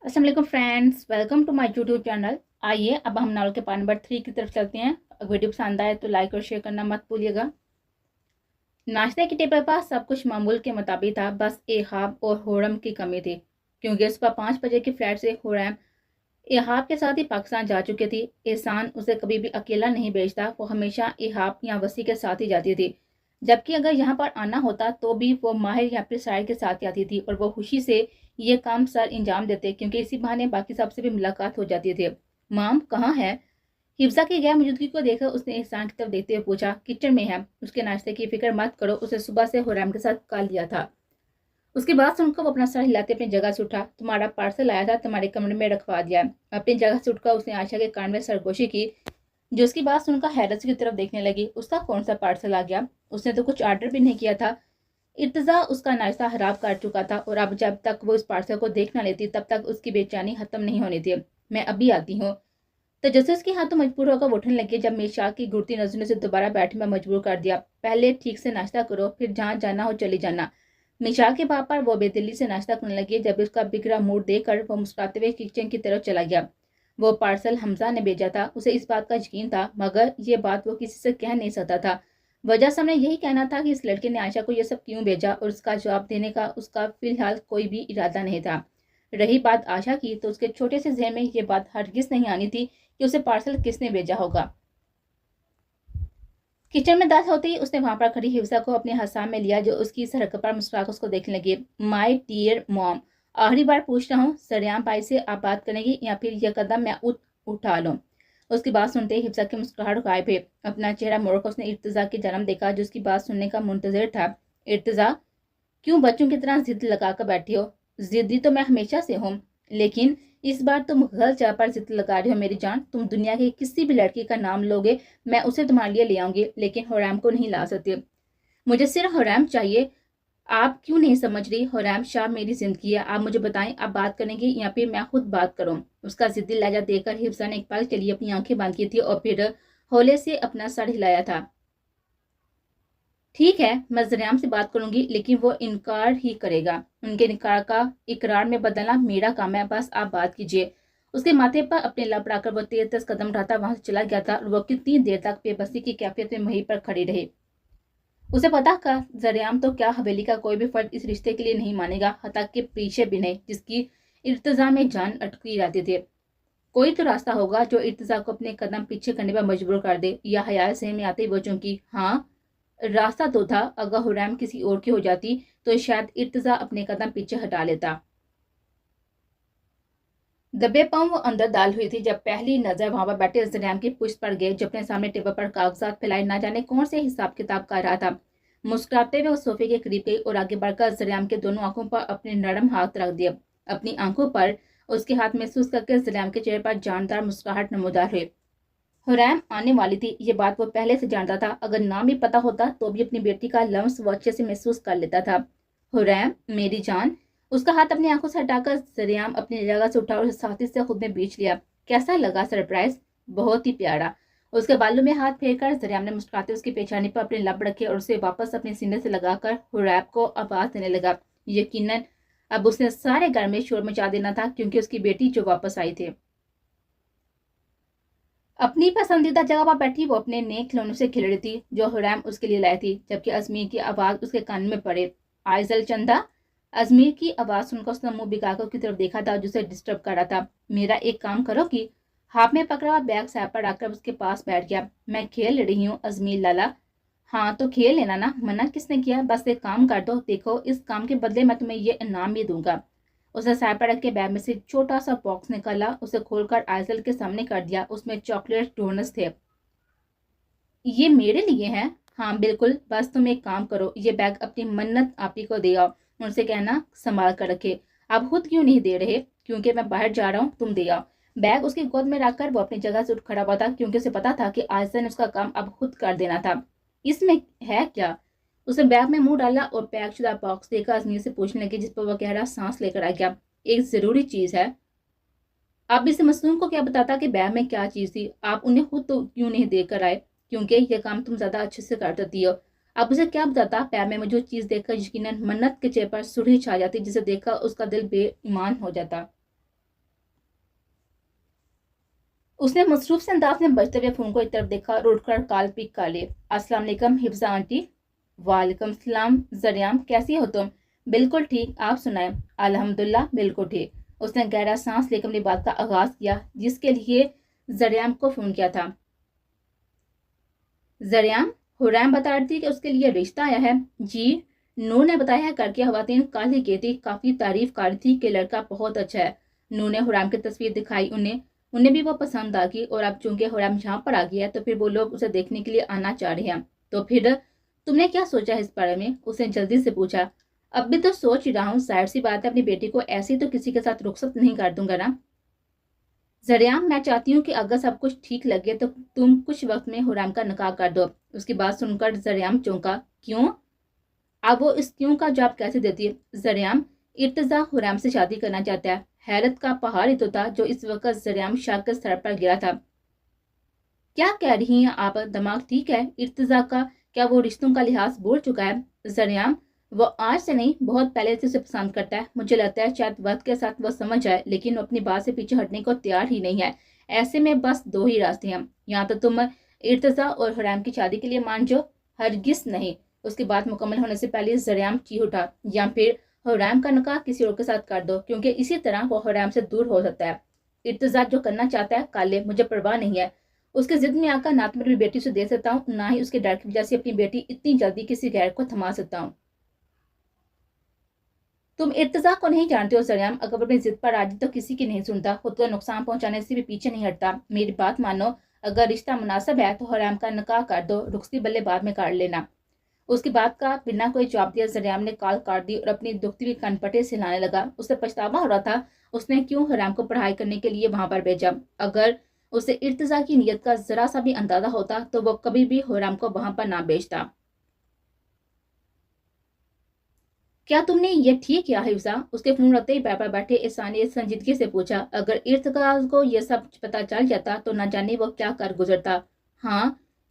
अस्सलाम वालेकुम friends, welcome to my YouTube channel. आइए अब हम नावल के पार्ट नंबर 3 की तरफ चलते हैं। वीडियो पसंद आए तो लाइक और शेयर करना मत भूलिएगा। नाश्ते की टेबल पर सब कुछ मामूल के मुताबिक था, बस एहाब और होरम की कमी थी, क्योंकि सुबह 5 बजे की फ्लाइट से होरम एहाब के साथ ही पाकिस्तान जा चुकी थी। एहसान उसे कभी भी अकेला नहीं भेजता, वो हमेशा एहाब या वसी के साथ ही जाती थी। जबकि अगर यहाँ पर आना होता तो भी वो माहिर या फिर साहिर के साथ आती थी, और वो खुशी से ये काम सर इंजाम देते, क्योंकि इसी बहाने बाकी सबसे भी मुलाकात हो जाती थी। माम कहाँ है? हिफ्जा की गैर मौजूदगी को देखकर उसने एहसान की तरफ देखते हुए पूछा। किचन में है, उसके नाश्ते की फिक्र मत करो, उसे सुबह से हुरैम के साथ कॉल लिया था। उसकी बात सुनकर वो अपना सर हिलाते अपनी जगह से उठा। तुम्हारा पार्सल आया था, तुम्हारे कमरे में रखवा दिया। अपनी जगह से उठकर उसने आयशा के कान में सरगोशी की, जो उसकी बात सुनकर हैरत की तरफ देखने लगी। उसका कौन सा पार्सल आ गया? उसने तो कुछ ऑर्डर भी नहीं किया था। इर्तजा उसका नाश्ता खराब कर चुका था, और अब जब तक वो इस पार्सल को देख न लेती तब तक उसकी बेचैनी खत्म नहीं होनी थी। मैं अभी आती हूँ। तो जैसे उसके हाथों मजबूर होकर उठने लगे, जब मीशा की घुड़ती नजरों से दोबारा बैठने में मजबूर कर दिया। पहले ठीक से नाश्ता करो, फिर जहाँ जाना हो चली जाना। मिशाल के बाप पर वो बेदिली से नाश्ता करने लगी। जब उसका बिगड़ा मूड देखकर वो मुस्कुराते हुए किचन की तरफ चला गया। वो पार्सल हमजा ने भेजा था, उसे इस बात का यकीन था, मगर ये बात वो किसी से कह नहीं सकता था। वजह सामने यही कहना था कि इस लड़के ने आयशा को यह सब क्यों भेजा, और उसका जवाब देने का उसका फिलहाल कोई भी इरादा नहीं था। रही बात आशा की, तो उसके छोटे से जहन में ये बात हरगिज नहीं आनी थी कि उसे पार्सल किसने भेजा होगा। किचन में दाखिल होते ही उसने वहां पर खड़ी हिफ्जा को अपने हसाम में लिया, जो उसकी इस हरकत पर मुस्कुराकर उसको देखने लगी। माय डियर मॉम, आखिरी बार पूछ रहा हूँ, सरेआम भाई से आप बात करेंगी या फिर यह कदम मैं उठा लूँ? उसकी बात सुनते ही हिफ्जा की मुस्कुराहट गायब है। अपना चेहरा मोड़कर उसने इर्तजा की जन्म देखा, जो उसकी बात सुनने का मुंतजर था। इर्तजा, क्यों बच्चों की तरह जिद लगाकर बैठी हो? जिद्दी तो मैं हमेशा से हूँ, लेकिन इस बार तुम गलत जगह पर जिद लगा रही हो मेरी जान। तुम दुनिया की किसी भी लड़की का नाम लोगे, मैं उसे तुम्हारे लिए ले आऊंगी, लेकिन हुरैम को नहीं ला सकती। मुझे सिर्फ हुरैम चाहिए। आप क्यों नहीं समझ रही? हुरैम शाह मेरी जिंदगी है। आप मुझे बताएं, आप बात करेंगी या फिर मैं खुद बात करूं? उसका जिद्दी लहजा देखकर हिफ्जा ने एक पल के लिए अपनी आंखें बंद की थी, और फिर हौले से अपना सर हिलाया था। ठीक है, मैं जरियाम से बात करूंगी, लेकिन वो इनकार ही करेगा। उनके इनकार का इकरार में बदलना मेरा काम है, बस आप बात कीजिए। उसके माथे पर अपने लब बढ़ाकर वो तेज तेज कदम उठाता वहां से चला गया था, और वो कितनी देर तक बेबसी की कैफियत में वहीं पर खड़ी रही। उसे पता था जरियाम तो क्या हवेली का कोई भी फर्द इस रिश्ते के लिए नहीं मानेगा, हत्ता के पीछे भी नहीं, जिसकी इर्तजा में जान अटकी रहती थी। कोई तो रास्ता होगा जो इर्तजा को अपने कदम पीछे करने पर मजबूर कर दे। या हयाल से में आते ही वो चौंकी। हाँ, रास्ता तो था। अगर हुरैम किसी और की हो जाती तो शायद इर्तजा अपने कदम पीछे हटा लेता। दबे पांव वो अंदर दाल हुई थी, जब पहली नजर वहां पर बैठे जरियाम की पुष्ट पर गए, जो अपने सामने टेबल पर कागजात फैलाए ना जाने कौन से हिसाब किताब कर रहा था। मुस्कुराते हुए वो सोफे के करीब गई और आगे बढ़कर जरियाम के दोनों आंखों पर अपने नरम हाथ रख दिए। अपनी आंखों पर उसके हाथ महसूस करके जरियाम के चेहरे पर जानदार मुस्कुराहट नमूदार हुई। हुरैम आने वाली थी, ये बात वो पहले से जानता था। अगर नाम भी पता होता तो भी अपनी बेटी का लम्स वो अच्छे से महसूस कर लेता था। हुरैम मेरी जान। उसका हाथ अपनी आंखों से हटाकर जरियाम अपनी जगह से उठा और साथी से खुद ने बीच लिया। कैसा लगा सरप्राइज? बहुत ही प्यारा। उसके बालों में हाथ फेरकर जरियाम ने मुस्कुराते उसकी पेशानी पर अपने लब रखे और उसे वापस अपने सीने से लगाकर हुरैम को आवाज देने लगा। यकीनन अब उसने सारे घर में शोर मचा देना था, क्योंकि उसकी बेटी जो वापस आई थी। अपनी पसंदीदा जगह पर बैठी वो अपने नए खिलौनों से खेल रही थी, जो हुरैम उसके लिए लाई थी, जबकि अजमीर की आवाज उसके कान में पड़े। आइजल चंदा। अजमीर की आवाज सुनकर उसने मुंह बिगाकर की तरफ देखा था, जिसे डिस्टर्ब कर रहा था। मेरा एक काम करो कि हाथ में पकड़ा हुआ बैग साहब पर रखकर उसके पास बैठ गया। मैं खेल रही हूँ अजमीर लाला। हाँ तो खेल लेना ना, मना किसने किया? बस एक काम कर दो, देखो इस काम के बदले मैं तुम्हें ये इनाम भी दूंगा। उसने साइड पर रख के बैग में से छोटा सा बॉक्स निकाला, उसे खोलकर आइजल के सामने कर दिया। उसमें चॉकलेट डोनट्स थे। ये मेरे लिए हैं? हाँ बिल्कुल, बस तुम एक काम करो, ये बैग अपनी मन्नत आपी को दे आओ। उनसे कहना संभाल कर रखे। आप खुद क्यों नहीं दे रहे? क्योंकि मैं बाहर जा रहा हूँ, तुम दे आओ। बैग उसकी गोद में रखकर वो अपनी जगह से उठ खड़ा हुआ था, क्योंकि उसे पता था कि आयशा ने उसका काम अब खुद कर देना था। इसमें है क्या? उसने बैग में मुंह डाला और पैक शुदा बॉक्स देखकर अजमीर से पूछने लगी, जिस पर वह गहरा सांस लेकर आ गया। एक जरूरी चीज है। अब इस मसनून को क्या बताता कि बैग में क्या चीज थी? आप उन्हें खुद तो क्यों नहीं देकर आए? क्योंकि यह काम तुम ज्यादा अच्छे से कर देती हो। अब उसे क्या बताता? बैग में मौजूद चीज देखकर यकीनन मन्नत के चेहरे पर सुर्खी छा जाती, जिसे देखकर उसका दिल बेईमान हो जाता। اس نے مصروف سے انداز میں بجتے ہوئے فون کو ایک طرف دیکھا اور اٹھ کر کال پک کر لی۔ السلام علیکم حفظہ آنٹی۔ وعلیکم السلام زریام، کیسی ہو تم؟ بالکل ٹھیک، آپ سنائیں؟ الحمدللہ بالکل ٹھیک۔ اس نے گہرا سانس لے کر اپنی بات کا آغاز کیا جس کے لیے زریام کو فون کیا تھا۔ زریام، حریم بتا رہی تھی کہ اس کے لیے رشتہ آیا ہے۔ جی، نور نے بتایا ہے کر کے خواتین کل ہی کی تھی، کافی تعریف کر رہی تھی کہ لڑکا بہت اچھا ہے۔ نور نے حریم کی تصویر دکھائی، انہیں بھی وہ پسند آ گئی، اور اب چونکہ حریم یہاں پر آ گیا ہے تو پھر وہ لوگ اسے دیکھنے کے لیے آنا چاہ رہے ہیں۔ تو پھر تم نے کیا سوچا ہے اس بارے میں؟ اس نے جلدی سے پوچھا۔ اب بھی تو سوچ ہی رہا ہوں، ظاہر سی بات ہے اپنی بیٹی کو ایسی تو کسی کے ساتھ رخصت نہیں کر دوں گا نا۔ زریام، میں چاہتی ہوں کہ اگر سب کچھ ٹھیک لگے تو تم کچھ وقت میں حریم کا نکاح کر دو۔ اس کی بات سن کر زریام چونکا۔ کیوں؟ اب وہ اس کیوں کا جواب کیسے دیتی ہے؟ زریام، ارتضیٰ حریم سے شادی کرنا چاہتا ہے۔ حیرت کا پہاڑ ہی تو تھا جو اس وقت زریام شاک کے سر پر گرا تھا۔ کیا کہہ رہی ہیں آپ؟ دماغ ٹھیک ہے ارتضیٰ کا؟ کیا وہ رشتوں کا لحاظ بھول چکا ہے؟ زریام، وہ آج سے نہیں، بہت پہلے سے اسے پسند کرتا ہے۔ مجھے لگتا ہے شاید وقت کے ساتھ وہ سمجھ جائے، لیکن وہ اپنی بات سے پیچھے ہٹنے کو تیار ہی نہیں ہے۔ ایسے میں بس دو ہی راستے ہیں، یا تو تم ارتضیٰ اور حریم کی شادی کے لیے مان جاؤ، ہرگز نہیں۔ اس کی بات مکمل ہونے سے پہلے زریام چیخ اٹھا، یا پھر حریم کا نکاح کسی اور کے ساتھ کر دو، کیونکہ اسی طرح وہ حریم سے دور ہو سکتا ہے۔ ارتضیٰ جو کرنا چاہتا ہے کر لے، مجھے پرواہ نہیں ہے۔ اس کی ضد میں آ کر نہ تو میں اپنی بیٹی سے دے سکتا ہوں، نہ ہی اس کے ڈر کی وجہ سے اپنی بیٹی اتنی جلدی کسی غیر کو تھما سکتا ہوں۔ تم ارتضیٰ کو نہیں جانتے ہو زریام، اگر اپنی ضد پر راضی تو کسی کی نہیں سنتا، خود کو نقصان پہنچانے سے بھی پیچھے نہیں ہٹتا۔ میری بات مانو، اگر رشتہ مناسب ہے تو حریم کا نکاح کر دو، رخصتی بلے بعد میں کر لینا۔ اس کی بات کا بنا کوئی جواب دیا زریام نے کال کاٹ دی اور اپنی دکھتی ہوئی کنپٹے سے لانے لگا۔ اسے پچھتاوا ہو رہا تھا اس نے کیوں حریم کو پڑھائی کرنے کے لیے وہاں پر بھیجا۔ اگر اسے ارتضیٰ کی نیت کا ذرا سا بھی اندازہ ہوتا تو وہ کبھی بھی حریم کو وہاں پر نہ بھیجتا۔ کیا تم نے یہ ٹھیک کیا حفظہ؟ اس کے فون رکھتے ہی پیر پر بیٹھے احسان نے سنجیدگی سے پوچھا۔ اگر ارتضیٰ کو یہ سب پتہ چل جاتا تو نہ جانے وہ کیا کر گزرتا۔ ہاں،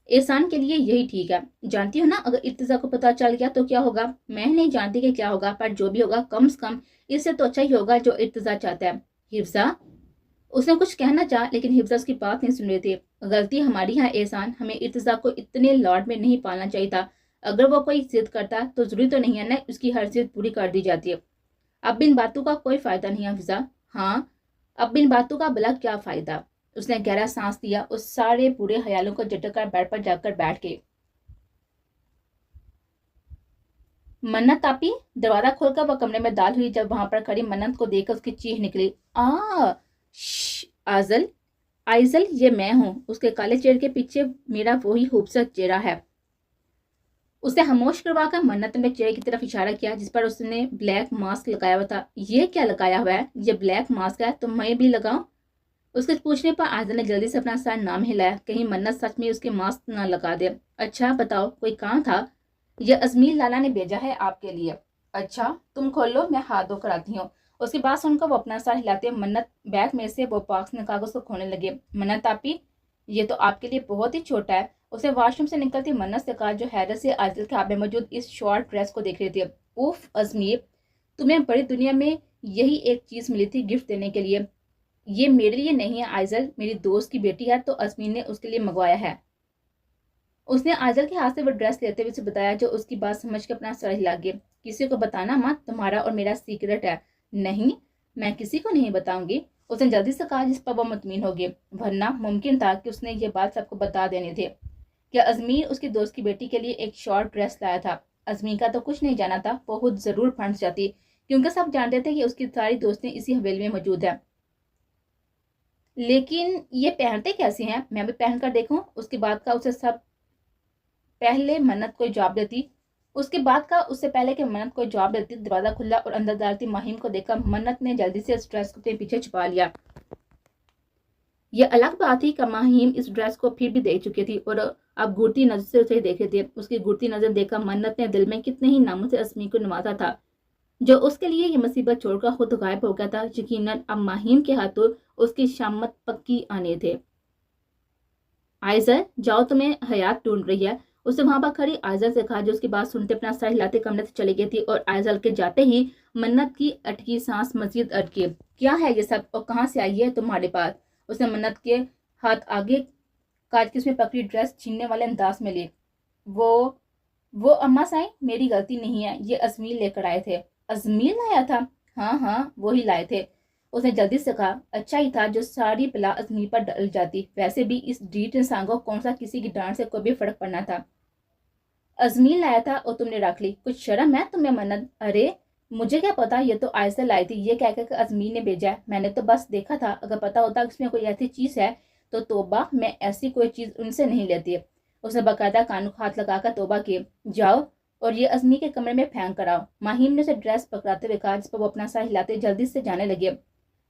احسان کے لیے یہی ٹھیک ہے۔ جانتی ہو نا اگر ارتضیٰ کو پتہ چل گیا تو کیا ہوگا؟ میں نہیں جانتی کہ کیا ہوگا، پر جو بھی ہوگا کم سے کم اس سے تو اچھا ہی ہوگا جو ارتضیٰ چاہتا ہے۔ حفظہ، اس نے کچھ کہنا چاہا لیکن حفظہ اس کی بات نہیں سن رہی تھی۔ غلطی ہماری ہے احسان، ہمیں ارتضیٰ کو اتنے لاڈ میں نہیں پالنا چاہیے تھا۔ اگر وہ کوئی ضد کرتا تو ضروری تو نہیں ہے نا اس کی ہر ضد پوری کر دی جاتی ہے۔ اب ان باتوں کا کوئی فائدہ نہیں ہے حفظہ۔ ہاں، اب ان باتوں کا بلا کیا فائدہ؟ اس نے گہرا سانس لیا، اس سارے برے خیالوں کو جھٹک کر بیڈ پر جا کر بیٹھ گئی۔ منت آپی، دروازہ کھول کر وہ کمرے میں داخل ہوئی۔ جب وہاں پر کھڑی منت کو دیکھ کر اس کی چیخ نکلی، آئزل، یہ میں ہوں۔ اس کے کالے چہرے کے پیچھے میرا وہی خوبصورت چہرہ ہے۔ اسے خاموش کروا کر منت نے چہرے کی طرف اشارہ کیا جس پر اس نے بلیک ماسک لگایا ہوا تھا۔ یہ کیا لگایا ہوا ہے؟ یہ بلیک ماسک ہے تو میں بھی لگاؤں؟ اس کے پوچھنے پر آئزل نے جلدی سے اپنا سر نام ہلایا، کہیں منت سچ میں اس کے ماسک نہ لگا دے۔ اچھا بتاؤ، کوئی کام تھا؟ یہ ازمیل لالا نے بھیجا ہے آپ کے لیے۔ اچھا، تم کھولو، میں ہاتھ دھو کر آتی ہوں۔ اس کی بات سن کر وہ اپنا سر ہلاتے منت بیگ میں سے وہ باکس میں کاغذ کو کھولنے لگے۔ منت آپی، یہ تو آپ کے لیے بہت ہی چھوٹا ہے۔ اسے واش روم سے نکلتی منت سے کہا جو حیرت سے عائزل کے ہاتھ میں موجود اس شارٹ ڈریس کو دیکھ رہی تھی۔ اوف ازمیر، تمہیں بڑی دنیا میں یہی ایک چیز ملی تھی گفٹ دینے کے لیے؟ یہ میرے لیے نہیں ہے عائزل، میری دوست کی بیٹی ہے تو ازمیر نے اس کے لیے منگوایا ہے۔ اس نے عائزل کے ہاتھ سے وہ ڈریس لیتے ہوئے اسے بتایا جو اس کی بات سمجھ کے اپنا سر ہلا گیا۔ کسی کو بتانا مت، تمہارا اور میرا سیکرٹ ہے۔ نہیں، میں کسی کو نہیں بتاؤں گی، اس نے جلدی سے کہا جس پر وہ مطمئن ہو گئی، ورنہ ممکن تھا کہ اس نے یہ بات سب کو بتا دینی تھی کہ ازمیر اس کی دوست کی بیٹی کے لیے ایک شارٹ ڈریس لایا تھا۔ ازمیر کا تو کچھ نہیں جانا تھا، وہ خود ضرور پھنس جاتی کیونکہ سب جانتے تھے کہ اس کی ساری دوستیں اسی حویلی میں موجود ہیں۔ لیکن یہ پہنتے کیسے ہیں؟ میں بھی پہن کر دیکھوں؟ اس کی بات کا اسے سب پہلے منت کو جواب دیتی اس سے پہلے کہ منت کو جواب دیتی دروازہ کھلا اور اندر داخلتی مہیم کو دیکھا منت نے جلدی سے اس ڈریس کو اپنے پیچھے چھپا لیا۔ یہ الگ بات تھی کہ مہیم اس ڈریس کو پھر بھی دیکھ چکی تھی اور اب گھورتی نظر سے اسے دیکھ رہی تھی۔ اس کی گھورتی نظر دیکھا منت نے دل میں کتنے ہی ناموں سے ازمیر کو نوازا تھا جو اس کے لیے یہ مصیبت چھوڑ کر خود غائب ہو گیا تھا۔ یقیناً اب مہیم کے ہاتھوں اس کی شامت پکی آنے تھے۔ عائزل، جاؤ، تمہیں حیات ڈھونڈ رہی ہے، اسے وہاں پر کھڑی عائزل سے کہا جو اس کی بات سنتے اپنا سر ہلاتے کمرے سے چلی گئی تھی اور عائزل کے جاتے ہی منت کی اٹکی سانس مزید اٹکی۔ کیا ہے یہ سب اور کہاں سے آئی ہے تمہارے پاس؟ اس نے منت کے ہاتھ آگے کاٹ کے اس میں پکڑی ڈریس چھیننے والے انداز میں لی۔ وہ اماں سائیں میری غلطی نہیں ہے، یہ ازمیر لے کر آئے تھے۔ ازمیر لایا تھا؟ ہاں وہی لائے تھے۔ اس نے جلدی سے کہا۔ اچھا ہی تھا جو ساری بلا ازمیر پر ڈل جاتی، ویسے بھی اس ڈیٹ انسان کو کون سا کسی کی ڈانٹ سے کوئی بھی فرق پڑنا تھا۔ ازمیر لایا تھا اور تم نے رکھ لی، کچھ شرم ہے تمہیں منت؟ ارے مجھے کیا پتا، یہ تو آئسہ لائی تھی، یہ کہہ کہ ازمیر نے بھیجا ہے، میں نے تو بس دیکھا تھا، اگر پتا ہوتا کہ اس میں کوئی ایسی چیز ہے تو توبہ، میں ایسی کوئی چیز ان سے نہیں لیتی۔ اس نے باقاعدہ کانوں کو ہاتھ لگا کر توبہ کی۔ جاؤ اور یہ ازمیر کے کمرے میں پھینک کر آؤ۔ ماہیم نے اسے ڈریس پکڑاتے ہوئے کہا، جس پر وہ اپنا سر ہلاتے جلدی سے جانے لگے۔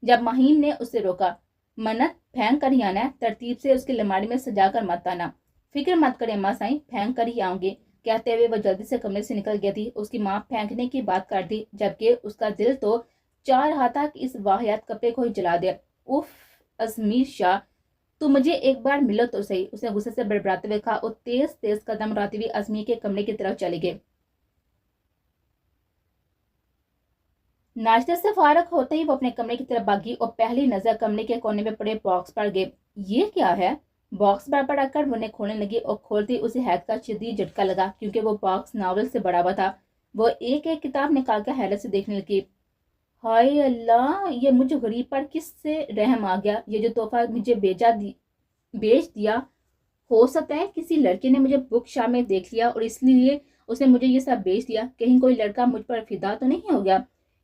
جب ماہیم نے اسے روکا، منت پھینک کر ہی آنا ہے، ترتیب سے اس کی لماری میں سجا کر مت آنا۔ فکر مت کرے ماں سائیں، پھینک کر ہی آؤں گی، کہتے ہوئے وہ جلدی سے کمرے سے نکل گئی تھی۔ اس کی ماں پھینکنے کی بات کر دی، جبکہ اس کا دل تو چاہ رہا تھا کہ اس واحد کپڑے کو ہی جلا دے۔ اف ازمیر شاہ، تو مجھے ایک بار ملو تو صحیح، اس نے غصے سے بڑبڑاتے ہوئے کہا اور تیز قدم اڑاتی ہوئی ازمیر کے کمرے کی طرف چلے گئے۔ ناشتے سے فارغ ہوتے ہی وہ اپنے کمرے کی طرف بھاگی اور پہلی نظر کمرے کے کونے میں پڑے باکس پر گئے۔ یہ کیا ہے؟ باکس پر رکھ کر وہ انہیں کھولنے لگی اور کھولتی اسے حیرت کا شدید جھٹکا لگا، کیونکہ وہ باکس ناول سے بڑا ہوا تھا۔ وہ ایک ایک کتاب نکال کر حیرت سے دیکھنے لگی۔ ہائے اللہ، یہ مجھے غریب پر کس سے رحم آ گیا؟ یہ جو تحفہ مجھے بیچ دیا، ہو سکتا ہے کسی لڑکے نے مجھے بک شاپ میں دیکھ لیا اور اس لیے اس نے مجھے یہ سب بیچ دیا۔ کہیں کوئی لڑکا مجھ پر فدا تو نہیں ہو گیا؟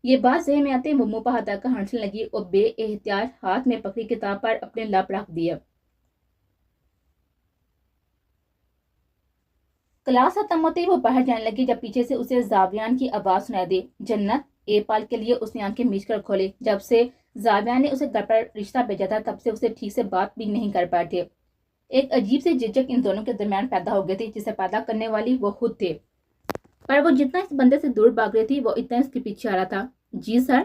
یہ بات ذہن میں آتے وہ منہ پر ہاتھ رکھ کر ہنسنے لگی اور بے احتیاط ہاتھ میں پکڑی کتاب پر اپنے لب رکھ دیا۔ کلاس ختم ہوتے ہی وہ باہر جانے لگی، جب پیچھے سے اسے زاویان کی آواز سنائی دی۔ جنت، ایک پال کے لیے اس نے آنکھیں میچ کر کھولی۔ جب سے زاویان نے اسے گھر پر رشتہ بھیجا تھا، تب سے اسے ٹھیک سے بات بھی نہیں کر پائے تھے۔ ایک عجیب سی جھجک ان دونوں کے درمیان پیدا ہو گئی تھی، جسے پیدا کرنے والی وہ خود تھے۔ پر وہ جتنا اس بندے سے دور بھاگ رہی تھی، وہ اتنا اس کے پیچھے آ رہا تھا۔ جی سر؟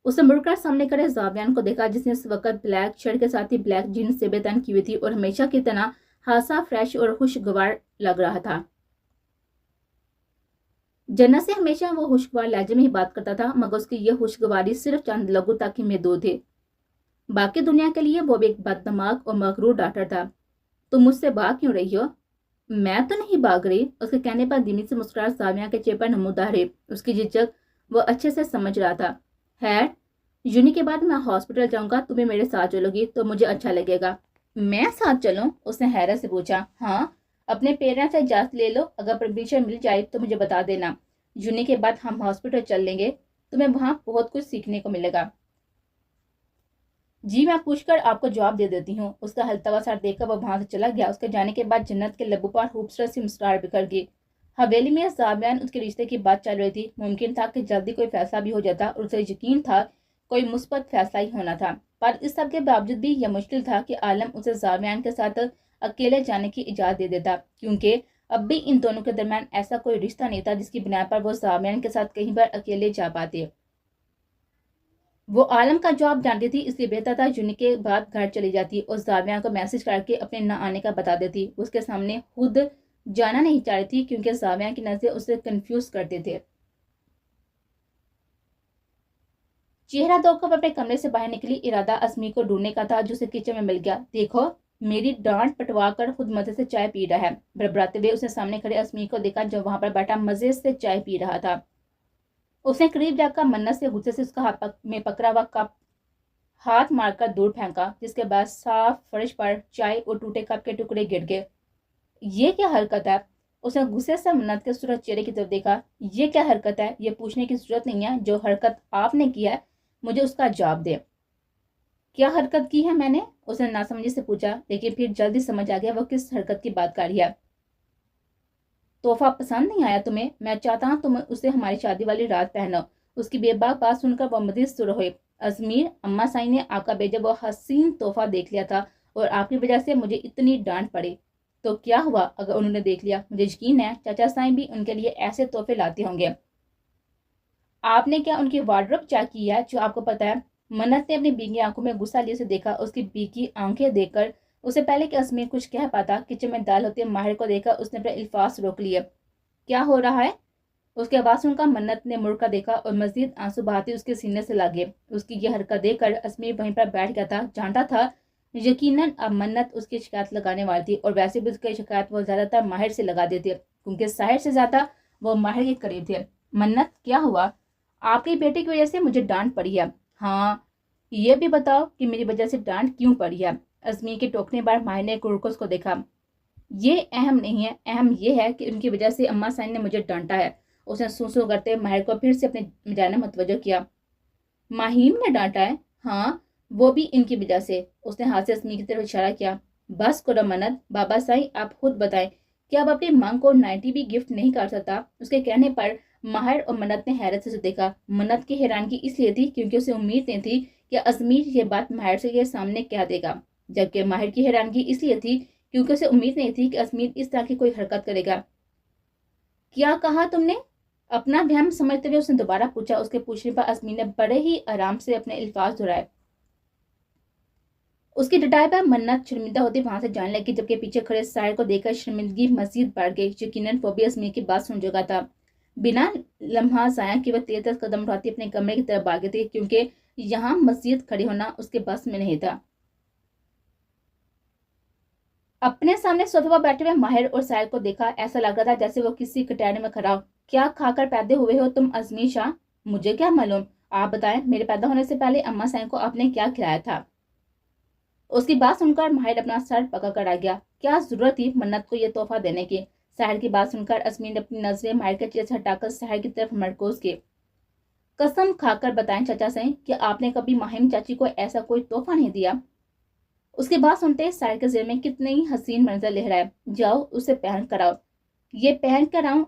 اسے مڑ کر سامنے کھڑے زاویان کو دیکھا، جس نے اس وقت بلیک شرٹ کے ساتھ ہی بلیک جینز سے بے تن کی ہوئی تھی اور ہمیشہ کی طرح خاصا فریش اور خوشگوار لگ رہا تھا۔ جنت سے ہمیشہ وہ خوشگوار لہجے میں ہی بات کرتا تھا، مگر اس کی یہ خوشگواری صرف چند لوگوں تک ہی محدود تھی۔ باقی دنیا کے لیے وہ بھی ایک بد دماغ اور مغرور ڈاکٹر تھا۔ تم مجھ سے بھاگ کیوں رہی ہو؟ میں تو نہیں بھاگ رہی، اس کے کہنے پر دھیمی سے مسکراہٹ زاویہ کے چہرے پر نمودار ہے۔ اس کی جھجک وہ اچھے سے سمجھ رہا تھا۔ خیر، یونی کے بعد میں ہاسپٹل جاؤں گا، تمہیں میرے ساتھ چلو گی تو مجھے اچھا لگے گا۔ میں ساتھ چلوں؟ اس نے حیرت سے پوچھا۔ ہاں، اپنے پیرنٹس سے اجازت لے لو، اگر پرمیشن مل جائے تو مجھے بتا دینا۔ یونی کے بعد ہم ہاسپٹل چل لیں گے، تمہیں وہاں بہت کچھ سیکھنے کو ملے گا۔ جی میں پوچھ کر آپ کو جواب دے دیتی ہوں۔ اس کا ہلتا ہوا سر دیکھ کر وہ وہاں سے چلا گیا۔ اس کے جانے کے بعد جنت کے لبوں پر خوبصورت سی مسکراہٹ بکھر گئی۔ حویلی میں زاویان اس کے رشتے کی بات چل رہی تھی۔ ممکن تھا کہ جلدی کوئی فیصلہ بھی ہو جاتا اور اسے یقین تھا کوئی مثبت فیصلہ ہی ہونا تھا، پر اس سب کے باوجود بھی یہ مشکل تھا کہ عالم اسے زاویان کے ساتھ اکیلے جانے کی اجازت دے دیتا، کیونکہ اب بھی ان دونوں کے درمیان ایسا کوئی رشتہ نہیں تھا جس کی بنا پر وہ زاویان کے ساتھ کہیں پر اکیلے جا پاتے۔ وہ عالم کا جواب جانتی تھی، اس لیے بہتر تھا یونی کے بعد گھر چلی جاتی اور زاویہ کو میسج کر کے اپنے نہ آنے کا بتا دیتی۔ اس کے سامنے خود جانا نہیں چاہ رہی تھی، کیونکہ زاویہ کی نظریں اسے کنفیوز کرتے تھے۔ چہرہ دھو کر اپنے کمرے سے باہر نکلی، ارادہ ازمیر کو ڈھونڈنے کا تھا جو اسے کچن میں مل گیا۔ دیکھو، میری ڈانٹ پٹوا کر خود مزے سے چائے پی رہا ہے۔ بڑبڑاتے ہوئے اس نے سامنے کھڑے ازمیر کو دیکھا جو وہاں پر بیٹھا مزے سے چائے پی رہا تھا۔ اس نے قریب جا کر منت سے غصے سے اس کا ہاتھ میں پکڑا ہوا کپ ہاتھ مار کر دور پھینکا، جس کے بعد صاف فرش پر چائے اور ٹوٹے کپ کے ٹکڑے گر گئے۔ یہ کیا حرکت ہے؟ اس نے غصے سے منت کے سرخ چہرے کی طرف دیکھا۔ یہ کیا حرکت ہے؟ یہ پوچھنے کی ضرورت نہیں ہے، جو حرکت آپ نے کی ہے مجھے اس کا جواب دے۔ کیا حرکت کی ہے میں نے؟ اس نے ناسمجھی سے پوچھا، لیکن پھر جلدی سمجھ آ گیا وہ کس حرکت کی بات کر رہی ہے۔ تحفہ پسند نہیں آیا تمہیں؟ میں چاہتا ہوں تم اسے ہماری شادی والی رات پہنو۔ اس کی بے باک بات سن کر وہ مزید سر ہوئے۔ ازمیر، اماں سائیں نے آپ کا بھیجا وہ حسین تحفہ دیکھ لیا تھا اور آپ کی وجہ سے مجھے اتنی ڈانٹ پڑی۔ تو کیا ہوا اگر انہوں نے دیکھ لیا؟ مجھے یقین ہے چاچا سائیں بھی ان کے لیے ایسے تحفے لاتے ہوں گے۔ آپ نے کیا ان کی وارڈروب چیک کی ہے جو آپ کو پتا ہے؟ منت نے اپنی بھیگی آنکھوں میں غصہ لیے سے دیکھا۔ اس کی بھیگی آنکھیں دیکھ کر اسے پہلے کہ ازمیر کچھ کہہ پاتا، کچن میں دال ہوتے ماہر کو دیکھا اس نے اپنے الفاظ روک لیے۔ کیا ہو رہا ہے؟ اس کے آواز سن کر منت نے مڑ کر دیکھا اور مزید آنسو بہاتے اس کے سینے سے لگے۔ اس کی یہ حرکت دیکھ کر ازمیر وہیں پر بیٹھ گیا تھا، جانتا تھا यकीनन अब मन्नत उसकी शिकायत लगाने वाली थी, और वैसे भी उसकी शिकायत वो ज़्यादातर माहिर से लगा देती क्योंकि साहिर से ज़्यादा वो माहिर के करीब थे। मन्नत, क्या हुआ? आपकी बेटे की वजह से मुझे डांट पड़ी है। हाँ, ये भी बताओ कि मेरी वजह से डांट क्यों पड़ी है? अजमी के टोकने पर माहिर ने कुरकुस को देखा। ये अहम नहीं है, अहम ये है कि उनकी वजह से अम्मा साइन ने मुझे डांटा है। उसने सूसू करते माहिर को फिर से अपने जाने मुतवज्जो किया। माहिम ने डांटा है? हाँ, वो भी इनकी वजह से। उसने हाथ से अजमी की तरफ इशारा किया। बस करो मन्नत, बाबा साईं आप खुद बताएं कि अब अपनी मांग को 90 भी गिफ्ट नहीं कर सकता? उसके कहने पर माहिर और मन्नत ने हैरत से देखा। मन्नत की हैरानगी इसलिए थी क्योंकि उसे उम्मीद नहीं थी कि अजमीर ये बात माहिर से के सामने कह देगा, जबकि माहिर की हैरानगी इसलिए थी क्योंकि उसे उम्मीद नहीं थी कि अजमीर इस तरह की कोई हरकत करेगा। क्या कहा तुमने? अपना वहम समझते हुए उसने दोबारा पूछा। उसके पूछने पर अजमीर ने बड़े ही आराम से अपने अल्फाज दोहराए। उसकी डटाई पर मन्नत शर्मिंदा होती वहां से जाने लगी, जबकि पीछे खड़े साहिर को देखकर शर्मिंदगी मजीद बढ़ गई। यकीनन वो भी अजमीर की बात सुन चुका था। बिना लम्हा जाया कि वह तेज कदम उठाती अपने कमरे की तरफ भागी थी, क्योंकि यहाँ मस्जिद खड़ी होना उसके बस में नहीं था। अपने सामने सोफे पर बैठे हुए माहिर और साहिर को देखा। ऐसा लग रहा था जैसे वो किसी कटहरे में खड़ा हो। क्या खाकर पैदा हुए हो तुम अजमीर शाह? मुझे क्या मालूम, आप बताएं, मेरे पैदा होने से पहले अम्मा साईं को आपने क्या खिलाया था? उसकी बात सुनकर माहिर अपना सर पकड़ कर आ गया। क्या जरूरत थी मन्नत को यह तोहफा देने की? साहिर की बात सुनकर अजमीर ने अपनी नजरें माहिर के चेहरे से हटाकर साहिर की तरफ मरकूज की। कसम खाकर बताएं चाचा साईं कि आपने कभी माहिम चाची को ऐसा कोई तोहफा नहीं दिया। उसकी बात सुनते साहिर के ज़हन में कितनी हसीन मंजर लहराए। जाओ उसे पहन कर आओ। ये पहन कर आऊं?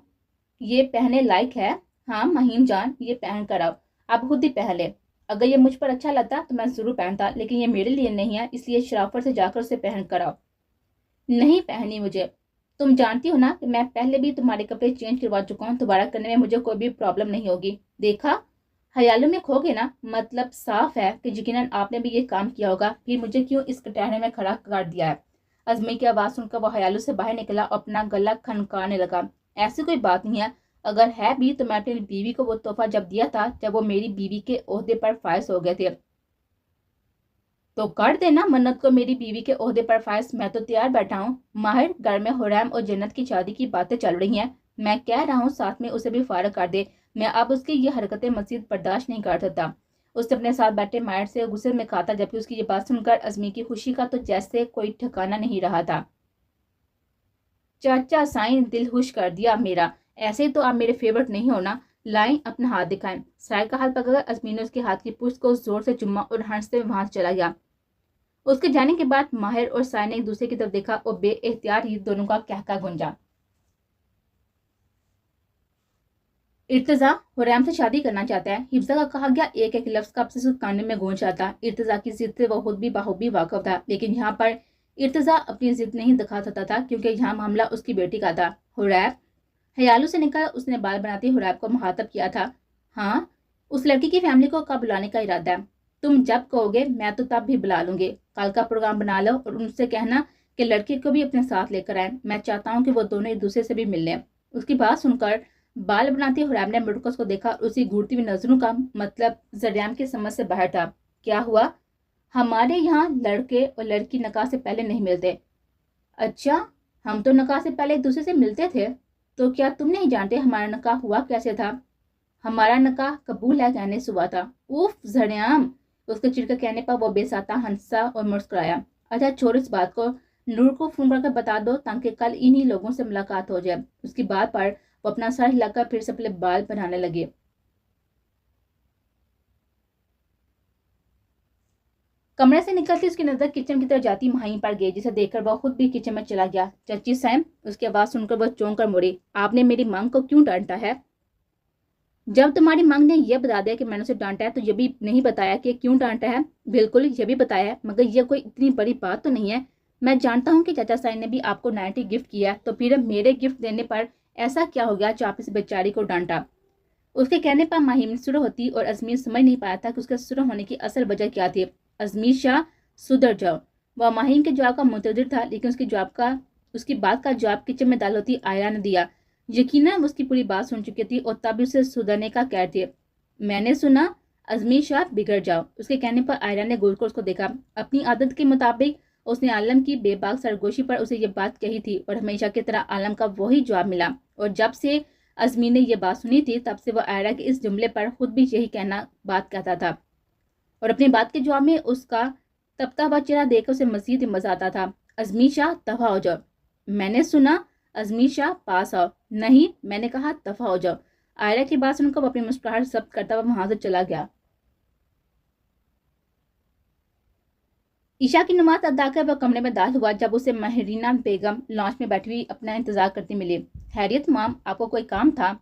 ये पहने लायक है? हाँ महिम जान, ये पहन कर आओ। आप खुद ही पहन ले। अगर ये मुझ पर अच्छा लगता तो मैं जरूर पहनता, लेकिन ये मेरे लिए नहीं है, इसलिए शराफत से जाकर उसे पहन कर आओ। नहीं पहनी मुझे। तुम जानती हो ना कि मैं पहले भी तुम्हारे कपड़े चेंज करवा चुका हूँ, दोबारा करने में मुझे कोई भी प्रॉब्लम नहीं होगी। देखा, हयालू में खो गए ना? मतलब साफ है कि यकीनन आपने भी ये काम किया होगा, फिर मुझे क्यों इस कटहरे में खड़ा कर दिया है? अजमी की आवाज़ सुनकर वो हयालू से बाहर निकला और अपना गला खनकाने लगा। ऐसी कोई बात नहीं है, अगर है भी तो मैं अपनी बीवी को वो तोहफा जब दिया था जब वो मेरी बीवी के ओहदे पर फायज हो गए थे। तो कर देना मन्नत को मेरी बीवी के ओहदे पर फायज, मैं तो तैयार बैठा हूँ। माहिर, घर में हुरैम और जन्नत की शादी की बातें चल रही हैं, मैं कह रहा हूँ साथ में उसे भी फारग कर दे। मैं अब उसकी ये हरकतें मजीद बर्दाश्त नहीं कर सकता। उसने अपने साथ बैठे माहिर से गुस्से में कहा था, जबकि उसकी ये बात सुनकर अजमी की खुशी का तो जैसे कोई ठिकाना नहीं रहा था। चाचा साईं, दिल खुश कर दिया मेरा। ऐसे तो आप मेरे फेवरेट नहीं हो ना। लाएं अपना हाथ दिखाएं। साहिर का हाथ पकड़कर अजमी ने उसके हाथ की पुष्ट को जोर से चुम्मा और हंसते हुए वहां से चला गया। उसके जाने के बाद माहिर और साय ने एक दूसरे की तरफ देखा और बेएहतियात ही दोनों का कहका गूंजा। इर्तजा हुरैम से शादी करना चाहता है। हिफ्जा का कहा गया एक एक लफ्ज कब से कानों में गूंज रहा था। इर्तजा की जिद से वो खुद भी बाखूबी वाकिफ था, लेकिन यहाँ पर इर्तजा अपनी जिद नहीं दिखा सकता था क्योंकि यहाँ मामला उसकी बेटी का था। हुरैब हयालू से निकल उसने बाल बनाते हुरैब को मुखातब किया था। हाँ, उस लड़की की फैमिली को कब बुलाने का इरादा है? तुम जब कहोगे मैं तो तब भी बुला लूंगी। कल का प्रोग्राम बना लो और उनसे कहना कि लड़के को भी अपने साथ लेकर आए। मैं चाहता हूँ कि वो दोनों एक दूसरे से भी मिल लें। उसकी बात सुनकर बाल बनाते हुरैब ने मुड़कस को देखा और उसी घूरती हुई नजरों का मतलब जरियाम की समझ से बाहर था। क्या हुआ? हमारे यहाँ लड़के और लड़की निकाह से पहले नहीं मिलते। अच्छा, हम तो निकाह से पहले एक दूसरे से मिलते थे। तो क्या तुम नहीं जानते हमारा निकाह हुआ कैसे था? हमारा निकाह कबूल है कहने से हुआ था। उफ जरियाम! उसके चिड़कर कहने पर वो बेसाता हंसा और मुस्कुराया। अच्छा छोड़ इस बात को, नूर को फोन करके बता दो ताकि कल इन्हीं लोगों से मुलाकात हो जाए। उसकी बात पर वो अपना सर हिलाकर फिर से अपने बाल बनाने लगे। कमरे से निकलती उसकी नजर किचन की तरफ जाती माही पर गई, जिसे देखकर वह खुद भी किचन में चला गया। चची सैम, उसकी आवाज सुनकर वह चौंक कर मुड़ी। आपने मेरी मांग को क्यों डांटा है? जब तुम्हारी मांग ने यह बता दिया कि मैंने उसे डांटा है तो ये भी नहीं बताया कि क्यों डांटा है? बिल्कुल ये भी बताया है, मगर यह कोई इतनी बड़ी बात तो नहीं है। मैं जानता हूँ कि चाचा साईं ने भी आपको 90 गिफ्ट किया है, तो फिर मेरे गिफ्ट देने पर ऐसा क्या हो गया जो आप इस बेचारी को डांटा? उसके कहने पर माहिम सुरह होती और अजमीर समझ नहीं पाया था कि उसके सुरह होने की असल वजह क्या थी। अजमीर शाह, सुधर जाओ। वह माहिम के जवाब का मुंतजिर था, लेकिन उसकी बात का जवाब किचन में दाल होती आयरा ने दिया। यकीनन उसकी पूरी बात सुन चुकी थी और तब उसे सुधरने का कह थे। मैंने सुना अजमीर शाह बिगड़ जाओ। उसके कहने पर आयरा ने घूर कर उसको देखा। अपनी आदत के मुताबिक उसने आलम की बेबाक सरगोशी पर उसे ये बात कही थी और हमेशा की तरह आलम का वही जवाब मिला। और जब से अजमीर ने यह बात सुनी थी तब से वह आयरा के इस जुमले पर खुद भी यही बात कहता था और अपनी बात के जवाब में उसका तपता हुआ चेहरा देख उसे मजीद मजा आता था। अजमीर शाह दफा हो जाओ। मैंने सुना अजमीर शाह पास आओ। नहीं, मैंने कहा दफा हो जाओ। आयरा की बात सुनकर अपनी मुस्कुराहट जब्त करता हुआ वहां से चला गया। ईशा की नमाज अदा कर वह कमरे में दाखिल हुआ जब उसे महरीना बेगम लॉन्च में बैठी हुई अपना इंतजार करती मिली। हैरियत माम, आपको कोई काम था?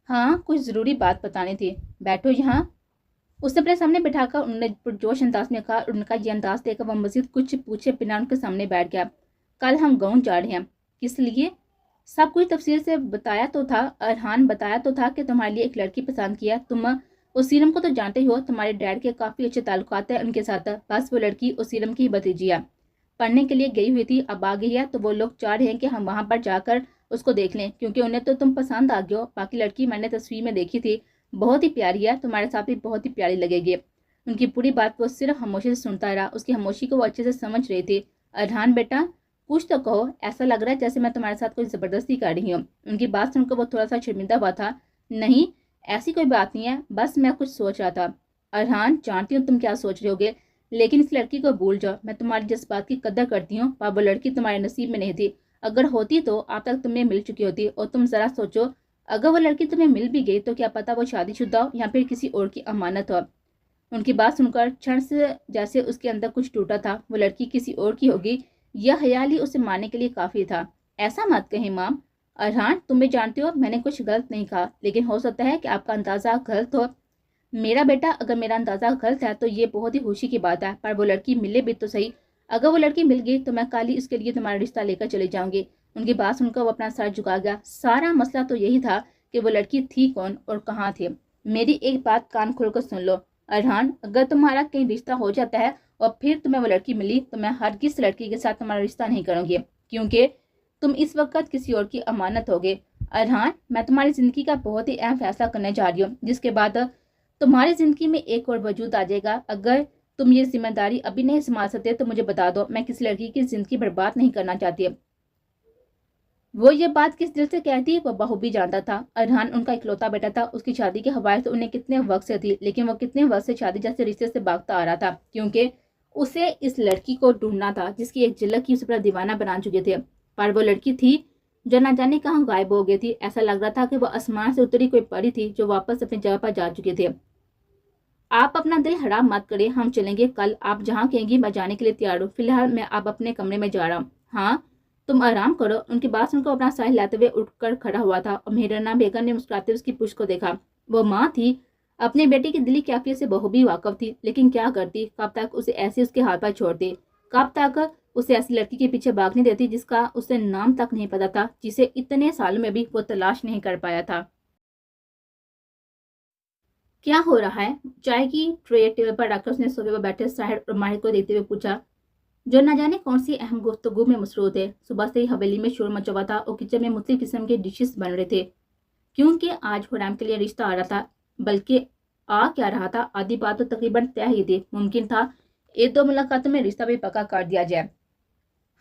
हाँ, कुछ ज़रूरी बात बतानी थी। बैठो यहाँ। उसने अपने सामने बिठाकर उन्होंने पुरजोश अंदाज में कहा। उनका ये अंदाज देखकर वह मजीद कुछ पूछे बिना उनके सामने बैठ गया। कल हम गाँव जा रहे हैं। किस लिए? सब कुछ तफसील से बताया तो था। अरहान बताया तो था कि तुम्हारे लिए एक लड़की पसंद किया। तुम उस सीरम को तो जानते ही हो, तुम्हारे डैड के काफ़ी अच्छे ताल्लुकात हैं उनके साथ। बस वो लड़की उस सीरम की भतीजी है, पढ़ने के लिए गई हुई थी, अब आ गई है, तो वो लोग चाह रहे हैं कि हम वहाँ पर जाकर उसको देख लें, क्योंकि उन्हें तो तुम पसंद आ गए हो। बाकी लड़की मैंने तस्वीर में देखी थी, बहुत ही प्यारी है, तुम्हारे साथ भी बहुत ही प्यारी लगेगी। उनकी पूरी बात वो सिर्फ खामोशी से सुनता रहा। उसकी खामोशी को वो अच्छे से समझ रही थी। अरहान बेटा, कुछ तो कहो, ऐसा लग रहा है जैसे मैं तुम्हारे साथ कोई ज़बरदस्ती कर रही हूँ। उनकी बात सुनकर वो थोड़ा सा शर्मिंदा हुआ था। नहीं, ऐसी कोई बात नहीं है, बस मैं कुछ सोच रहा था। अरहान, जानती हूँ तुम क्या सोच रहे होगे, लेकिन इस लड़की को भूल जाओ। मैं तुम्हारी जिस बात की कदर करती हूँ, पर वो लड़की तुम्हारे नसीब में नहीं थी। अगर होती तो आप तक तुम्हें मिल चुकी होती। और तुम ज़रा सोचो, अगर वो लड़की तुम्हें मिल भी गई तो क्या पता वो शादीशुदा हो या फिर किसी और की अमानत हो। उनकी बात सुनकर क्षण से जैसे उसके अंदर कुछ टूटा था। वो लड़की किसी और की होगी, यह ख्याल ही उसे मारने के लिए काफ़ी था। ऐसा मत कहें माम। अरहान, तुम भी जानते हो मैंने कुछ गलत नहीं कहा, लेकिन हो सकता है कि आपका अंदाज़ा गलत हो। मेरा बेटा, अगर मेरा अंदाज़ा गलत है तो ये बहुत ही खुशी की बात है, पर वो लड़की मिले भी तो सही। अगर वो लड़की मिल गई तो मैं कल ही इसके लिए तुम्हारा रिश्ता लेकर चले जाऊंगी। उनकी बात सुनकर वो अपना सर झुका गया। सारा मसला तो यही था कि वो लड़की थी कौन और कहाँ थी। मेरी एक बात कान खोलकर सुन लो अरहान, अगर तुम्हारा कहीं रिश्ता हो जाता है और फिर तुम्हें वो लड़की मिली तो मैं हर किस लड़की के साथ तुम्हारा रिश्ता नहीं करूँगी, क्योंकि तुम इस वक्त किसी और की अमानत होगे। अरहान, मैं तुम्हारी ज़िंदगी का बहुत ही अहम फैसला करने जा रही हूँ, जिसके बाद तुम्हारी ज़िंदगी में एक और वजूद आ जाएगा। अगर तुम ये जिम्मेदारी अभी नहीं संभाल सकते तो मुझे बता दो, मैं किसी लड़की की ज़िंदगी बर्बाद नहीं करना चाहती। वो ये बात किस दिल से कहती वो बखूबी जानता था। अरहान उनका इकलौता बेटा था। उसकी शादी की ख्वाहिश तो उन्हें कितने वक्त से थी, लेकिन वो कितने वक्त से शादी जैसे रिश्ते से भागता आ रहा था, क्योंकि उसे इस लड़की को ढूंढना था जिसकी एक झलक ही उसे पूरा दीवाना बना चुके थे। पर वो लड़की थी जो न जाने कहाँ गायब हो गई थी। ऐसा लग रहा था कि वो आसमान से उतरी कोई परी थी जो वापस अपनी जगह पर जा चुके थे। आप अपना दिल हराम मत करिए, हम चलेंगे कल। आप जहाँ कहेंगी मैं जाने के लिए तैयार हूँ। फिलहाल मैं अब अपने कमरे में जा रहा हूँ। हाँ, तुम आराम करो। उनकी बात सुनकर अपना साह लाते हुए उठकर खड़ा हुआ था और मेहराना बेगम ने मुस्कुराते हुए उसकी पुष्ट को देखा। वो माँ थी, अपने बेटे की दिली कैफियत से बखूबी वाकफ थी, लेकिन क्या करती, कब तक उसे ऐसे उसके हाथ पर छोड़ती, कब तक उसे ऐसी लड़की के पीछे भागने देती जिसका उसे नाम तक नहीं पता था, जिसे इतने सालों में भी वो तलाश नहीं कर पाया था। क्या हो रहा है? चाय की ट्रे टेबल पर रखकर उसने सोफे पर बैठे साहिर और माहिर को देखते हुए पूछा, जो न जाने कौन सी अहम गुफ्तगू में मसरूफ थे। सुबह से ही हवेली में शोर मचा हुआ था और किचन में मुख्तलिफ किस्म के डिशेस बन रहे थे, क्योंकि आज हुरैम के लिए रिश्ता आ रहा था। बल्कि आ क्या रहा था, आधी बात तो तकरीबन तय ही थी। मुमकिन था एक दो मुलाकातों में रिश्ता भी पक्का कर दिया जाए।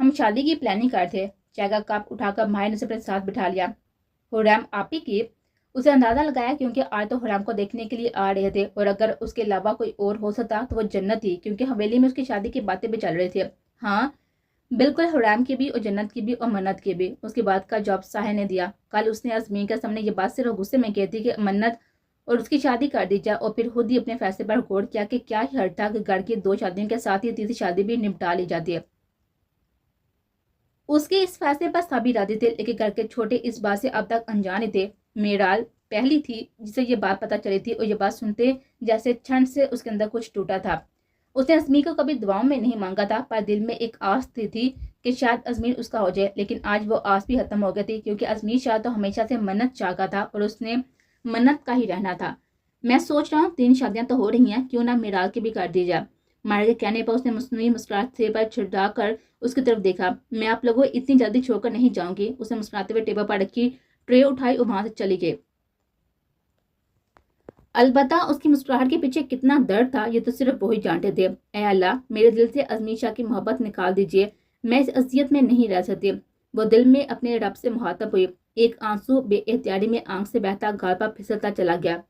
हम शादी की प्लानिंग कर थे। चाय का कप उठाकर माहिर ने उसे अपने साथ बिठा लिया। हुरैम आप ही की? उसे अंदाजा लगाया, क्योंकि आज तो हुरैम को देखने के लिए आ रहे थे और अगर उसके अलावा कोई और हो सकता तो वो जन्नत थी, क्योंकि हवेली में उसकी शादी की बातें भी चल रही थी। हाँ बिल्कुल, हुरैम की भी और जन्नत की भी और मन्नत की भी। उसकी बात का जवाब साहिर ने दिया। कल उसने अजमीर के सामने ये बात सिर्फ गुस्से में कही थी कि मन्नत और उसकी शादी कर दी जाए, और फिर खुद ही अपने फैसले पर गौर किया कि क्या ही हर्ट था कि घर की दो शादियों के साथ ही तीसरी शादी भी निपटा ली जाती है। उसके इस फैसले पर सभी राजी थे, लेकिन घर के छोटे इस बात से अब तक अनजाने थे। मेराल पहली थी जिसे ये बात पता चली थी, और ये बात सुनते जैसे क्षण से उसके अंदर कुछ टूटा था। उसने अजमीर को कभी दुआओं में नहीं मांगा था, पर दिल में एक आस थी कि शायद अजमीर उसका हो जाए, लेकिन आज वो आस भी खत्म हो गई थी, क्योंकि अजमीर शाह तो हमेशा से मन्नत चाहता था और उसने मन्नत का ही रहना था। मैं सोच रहा हूँ 3 शादियां तो हो रही हैं, क्यों ना मेराल की भी कर दी जाए। मारे के कहने पर उसने मसनूई मुस्कुराहट से पर छिड़ा कर उसकी तरफ देखा। मैं आप लोगों को इतनी जल्दी छोड़कर नहीं जाऊंगी। उसने मुस्कुराते हुए टेबल पर रखी ट्रे उठाई और वहां से चली गई। अलबत्ता उसकी मुस्कुराहट के पीछे कितना दर्द था ये तो सिर्फ वही जानते थे। ऐ अल्लाह, मेरे दिल से अजमी शाह की मोहब्बत निकाल दीजिए, मैं इस अजियत में नहीं रह सकती। वो दिल में अपने रब से मुहातब हुई। एक आंसू बेएहतियाती में आंख से बहता गाल पर फिसलता चला गया।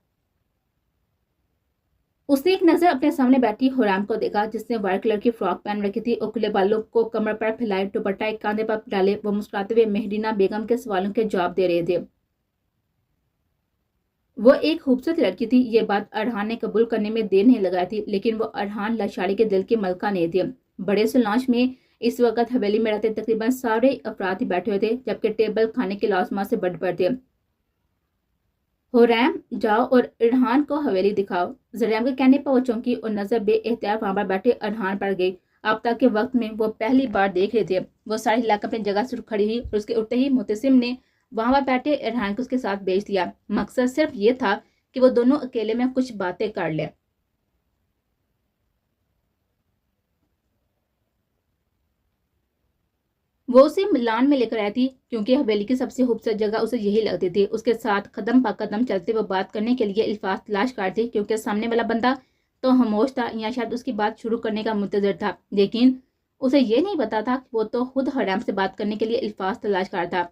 उसने एक नजर अपने सामने बैठी हुरैम को देखा, जिसने व्हाइट कलर की फ्रॉक पहन रखी थी और खुले बालों को कमर पर फैलाए, दुपट्टा एक कांधे पर डाले वो मुस्कुराते हुए मेहरीना बेगम के सवालों के जवाब दे रहे थे। वो एक खूबसूरत लड़की थी, ये बात अरहान ने कबूल करने में देर नहीं लगाई थी, लेकिन वो अरहान लाचारी के दिल की मलका नहीं थी। बड़े से लॉन्च में इस वक्त हवेली में रहते तकरीबन सारे अफराद ही बैठे हुए थे, जबकि टेबल खाने के लाजमा से बढ़ थे। हुरैम, जाओ और अरहान को हवेली दिखाओ। जरियाम के कहने पर वो चौंकी और नजर बेएहतियात वहां पर बैठे अरहान पर गई। अब तक के वक्त में वो पहली बार देख रहे थे। वो सारी हिलाकर अपनी जगह से खड़ी हुई और उसके उठते ही मुतसिम ने वहां पर बैठे अरहान को उसके साथ भेज दिया। मकसद सिर्फ ये था कि वो दोनों अकेले में कुछ बातें कर ले। वो उसे मिलान में लेकर आई थी, क्योंकि हवेली की सबसे खूबसूरत जगह उसे यही लगती थी। उसके साथ कदम पा कदम चलते वो बात करने के लिए अल्फाज तलाश कर थी, क्योंकि सामने वाला बंदा तो खामोश था या शायद उसकी बात शुरू करने का मुंतजर था, लेकिन उसे ये नहीं पता था कि वो तो खुद हुरैम से बात करने के लिए अल्फाज तलाश कर था।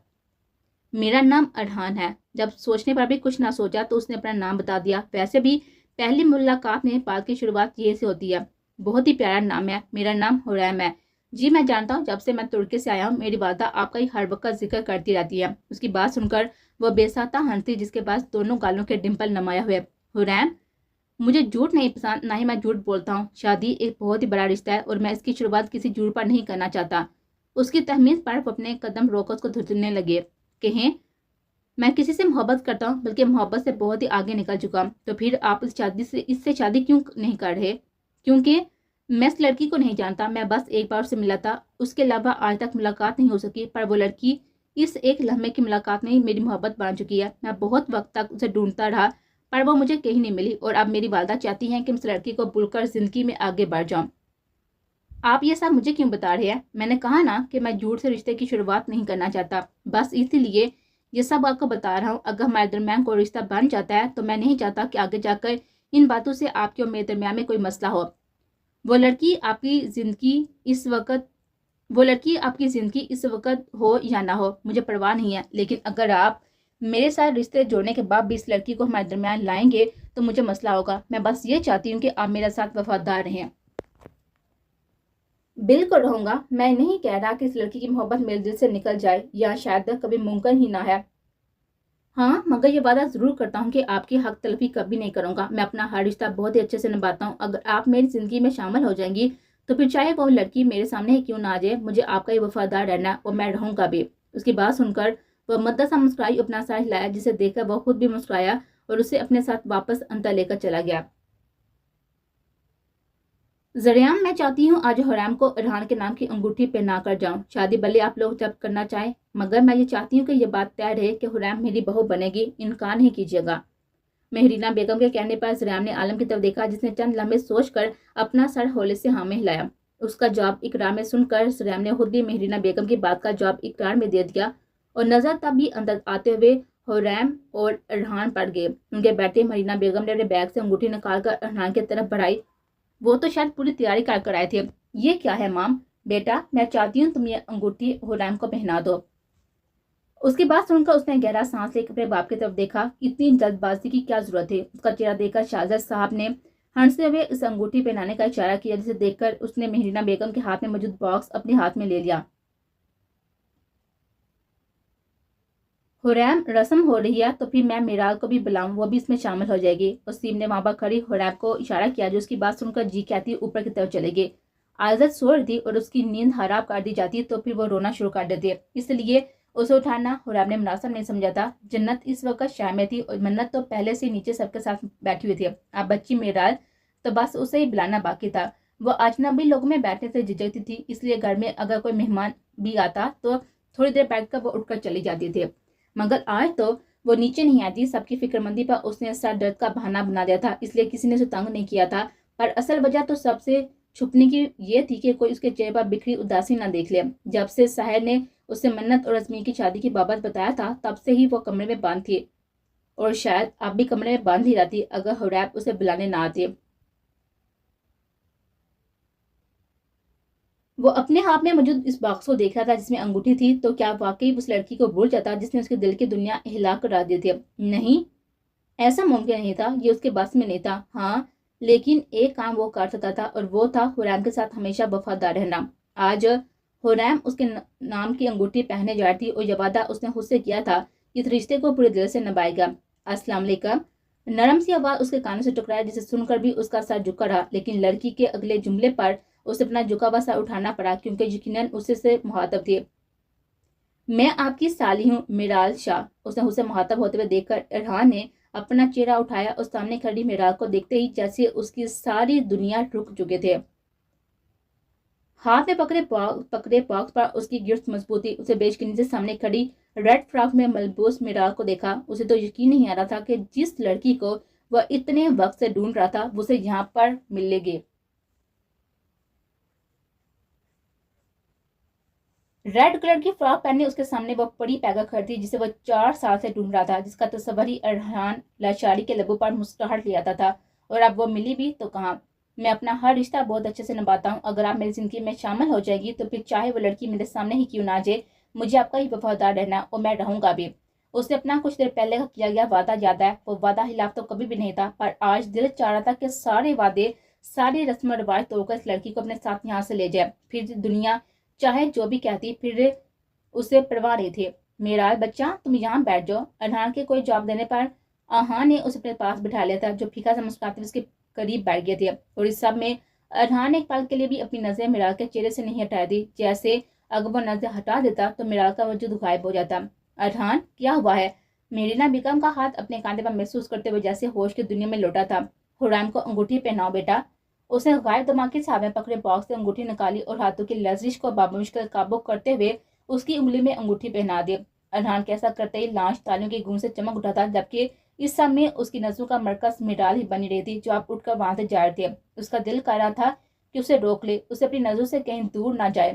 मेरा नाम अरहान है। जब सोचने पर भी कुछ ना सोचा तो उसने अपना नाम बता दिया। वैसे भी पहली मुलाकात में बात की शुरुआत ये से होती है। बहुत ही प्यारा नाम है, मेरा नाम हुरैम है। जी मैं जानता हूँ, जब से मैं तुर्की से आया हूँ मेरी वालदा आपका ही हर वक्त जिक्र करती रहती है। उसकी बात सुनकर वह बेसाता हंसती, जिसके पास दोनों गालों के डिम्पल नमाया हुए। हुरैम, मुझे झूठ नहीं पसंद, ना ही मैं झूठ बोलता हूँ। शादी एक बहुत ही बड़ा रिश्ता है और मैं इसकी शुरुआत किसी झूठ पर नहीं करना चाहता। उसकी तहमीज पर अपने कदम रोक उसको धुलने लगे। कहें, मैं किसी से मोहब्बत करता हूँ, बल्कि मोहब्बत से बहुत ही आगे निकल चुका हूँ। तो फिर आप इससे शादी क्यों नहीं कर रहे? क्योंकि मैं इस लड़की को नहीं जानता, मैं बस एक बार से मिला था, उसके अलावा आज तक मुलाकात नहीं हो सकी। पर वो लड़की इस एक लम्हे की मुलाकात में ही मेरी मोहब्बत बन चुकी है। मैं बहुत वक्त तक उसे ढूंढता रहा, पर वो मुझे कहीं नहीं मिली और अब मेरी वालदा चाहती हैं कि मैं इस लड़की को भूलकर जिंदगी में आगे बढ़ जाऊं। आप ये सब मुझे क्यों बता रहे हैं? मैंने कहा ना कि मैं झूठ से रिश्ते की शुरुआत नहीं करना चाहता, बस इसीलिए ये सब आपको बता रहा हूँ। अगर हमारे दरमियान कोई रिश्ता बन जाता है तो मैं नहीं चाहता कि आगे जाकर इन बातों से आपके और मेरे दरमियान में कोई मसला हो। वो लड़की आपकी जिंदगी इस वक्त हो या ना हो मुझे परवाह नहीं है, लेकिन अगर आप मेरे साथ रिश्ते जोड़ने के बाद भी इस लड़की को हमारे दरमियान लाएंगे तो मुझे मसला होगा। मैं बस ये चाहती हूँ कि आप मेरे साथ वफादार रहें। बिल्कुल रहूंगा। मैं नहीं कह रहा कि इस लड़की की मोहब्बत मेरे दिल से निकल जाए, या शायद कभी मुमकिन ही ना है। हाँ, मगर ये वादा जरूर करता हूँ कि आपकी हक तलफी कभी नहीं करूंगा। मैं अपना हर रिश्ता बहुत ही अच्छे से निभाता हूँ। अगर आप मेरी जिंदगी में शामिल हो जाएंगी तो फिर चाहे वो लड़की मेरे सामने ही क्यों ना आ जाए, मुझे आपका ही वफादार रहना और मैं रहूंगा भी। उसकी बात सुनकर वह मद्दा सा मुस्कुराई, अपना सर हिलाया, जिसे देखकर वह खुद भी मुस्कुराया और उसे अपने साथ वापस अंदर लेकर चला गया। जरियाम, मैं चाहती हूँ आज हुरैम को अरहान के नाम की अंगूठी पहना कर जाऊं। शादी भले आप लोग जब करना चाहें, मगर मैं ये चाहती हूँ कि ये बात तय रहे कि हुरैम मेरी बहू बनेगी, इनकार नहीं कीजिएगा। मेहरीना बेगम के कहने पर जरियाम ने आलम की तरफ देखा, जिसने चंद लम्हे सोचकर अपना सर हौले से हाँ में हिलाया। उसका जवाब इकरार में सुनकर जरियाम ने खुद भी मेहरीना बेगम की बात का जवाब इकरार में दे दिया और नजर तब भी अंदर आते हुए हुरैम और अरहान पर गए। उनके बैठे मेहरीना बेगम ने अपने बैग से अंगूठी निकालकर अरहान की तरफ बढ़ाई। वो तो शायद पूरी तैयारी कर आए थे। ये क्या है माम? बेटा, मैं चाहती हूँ तुम ये अंगूठी हुरैम को पहना दो। उसकी बात सुनकर उसने गहरा सांस लेकर अपने बाप की तरफ देखा। इतनी जल्दबाजी की क्या जरूरत है? उसका चेहरा देखकर शाहजाद साहब ने हंसते हुए उस अंगूठी पहनाने का इशारा किया, जिसे देखकर उसने मेहरीना बेगम के हाथ में मौजूद बॉक्स अपने हाथ में ले लिया। हुरैम, रस्म हो रही है तो फिर मैं मीराल को भी बुलाऊं, वो भी इसमें शामिल हो जाएगी। वसीम ने वहां पर खड़ी हुरैम को इशारा किया, जो उसकी बात सुनकर जी कहती ऊपर की तरफ चले गई। आयज़त सो रही थी और उसकी नींद हराब कर दी जाती तो फिर वो रोना शुरू कर देती, इसलिए उसे उठाना हुरैम ने मुनासिब नहीं समझा था। जन्नत इस वक्त शाम में थी और मन्नत तो पहले से नीचे सबके साथ बैठी हुई थी। अब बच्ची मीराल तो बस उसे ही बुलाना बाकी था। वो अजनबी लोगों में बैठने से झिझकती थी, इसलिए घर में अगर कोई मेहमान भी आता तो थोड़ी देर बैठकर वो उठकर चली जाती थी। मगर आज तो वो नीचे नहीं आती। सबकी फिक्रमंदी पर उसने सर दर्द का बहाना बना दिया था, इसलिए किसी ने उसे तंग नहीं किया था। पर असल वजह तो सबसे छुपने की ये थी कि कोई उसके चेहरे पर बिखरी उदासी ना देख ले। जब से साहिर ने उसे मन्नत और अजमी की शादी की बाबत बताया था, तब से ही वो कमरे में बंद थी। اور شاید آپ بھی کمرے میں بند ہی رہتی اگر حریب اسے بلانے نہ آتے۔ وہ اپنے ہاتھ میں موجود اس باکس کو دیکھ رہا تھا جس میں انگوٹھی تھی۔ تو کیا واقعی اس لڑکی کو بھول جاتا جس نے اس کے دل کی دنیا ہلا کر رکھ دی تھی؟ نہیں، ایسا ممکن نہیں تھا، یہ اس کے بس میں نہیں تھا۔ ہاں، لیکن ایک کام وہ کر سکتا تھا اور وہ تھا حریم کے ساتھ ہمیشہ وفادار رہنا۔ آج حریم اس کے نام کی انگوٹھی پہنے جا رہی تھی اور یہ وعدہ اس نے خود سے کیا تھا کہ اس رشتے کو پورے دل سے نبھائے گا۔ السلام علیکم، نرم سی آواز اس کے کانوں سے ٹکرایا جسے سن کر بھی اس کا سر جھکا رہا، لیکن لڑکی کے اگلے جملے پر اسے اپنا جھکا ہوا سر اٹھانا پڑا کیونکہ یقیناً اسے سے مخاطب تھی۔ میں آپ کی سالی ہوں میرال شاہ۔ اس نے اسے مخاطب ہوتے ہوئے دیکھ کر ارحان نے اپنا چہرہ اٹھایا اور سامنے کھڑی میرال کو دیکھتے ہی جیسے اس کی ساری دنیا رک چکے تھے۔ ہاتھ میں پکڑے باکس پر اس کی گرفت مضبوط تھی۔ اسے بے یقینی سے سامنے کھڑی ریڈ فراک میں ملبوس میرال کو دیکھا۔ اسے تو یقین نہیں آ رہا تھا کہ جس لڑکی کو وہ اتنے وقت سے ڈھونڈ رہا تھا وہ اسے یہاں پر ملے گی۔ ریڈ کلر کی فراک پہنے اس کے سامنے وہ پڑی پیگا کھڑی تھی جسے وہ 4 سال سے ڈھونڈ رہا تھا، جس کا تصور ہی ارحان لاچاری کے لبوں پر مسکراہٹ لے آتا تھا۔ اور اب وہ ملی بھی تو کہاں؟ میں اپنا ہر رشتہ بہت اچھے سے نبھاتا ہوں، اگر آپ میری زندگی میں شامل ہو جائے گی تو پھر چاہے وہ لڑکی میرے سامنے ہی کیوں نہ آ جائے، مجھے آپ کا ہی وفادار رہنا اور میں رہوں گا بھی۔ اس نے اپنا کچھ دیر پہلے کا کیا گیا وعدہ یاد ہے۔ وہ وعدہ خلاف تو کبھی بھی نہیں تھا، پر آج دل چاہ رہا تھا کہ سارے وعدے، ساری رسم و رواج توڑ کر اس لڑکی کو اپنے ساتھ یہاں سے لے جائے۔ پھر دنیا چاہے جو بھی کہتی، پھر اسے پرواہ نہیں تھی۔ میرال بچہ تم یہاں بیٹھ جاؤ۔ ارحان کے کوئی جواب دینے پر آہان نے اسے اپنے پاس بٹھا لیا تھا جو پھیکا سا مسکراتے اس کے قریب بیٹھ گئے تھے، اور اس سب میں ارحان نے ایک پل کے لیے بھی اپنی نظریں میرال کے چہرے سے نہیں ہٹا دی، جیسے اگر وہ نظر ہٹا دیتا تو میرال کا وجود غائب ہو جاتا۔ ارحان کیا ہوا ہے؟ میرینا بیگم کا ہاتھ اپنے کاندھے پر محسوس کرتے ہوئے جیسے ہوش کی دنیا میں لوٹا تھا۔ حریم کو انگوٹھی پہناؤ بیٹا۔ اس نے غائب دماغ کے ہاتھ میں پکڑے باکس سے انگوٹھی نکالی اور ہاتھوں کی لرزش کو بامشکل قابو کرتے ہوئے اس کی انگلی میں انگوٹھی پہنا دی۔ ارحان کیسا کرتے ہی لانچ تالیوں کی گونج سے چمک اٹھا تھا، جبکہ اس سب میں اس کی نظروں کا مرکز میرال ہی بنی رہی تھی جو آپ اٹھ کر وہاں سے جا رہے تھے۔ اس کا دل کہہ رہا تھا کہ اسے روک لے، اسے اپنی نظروں سے کہیں دور نہ جائے،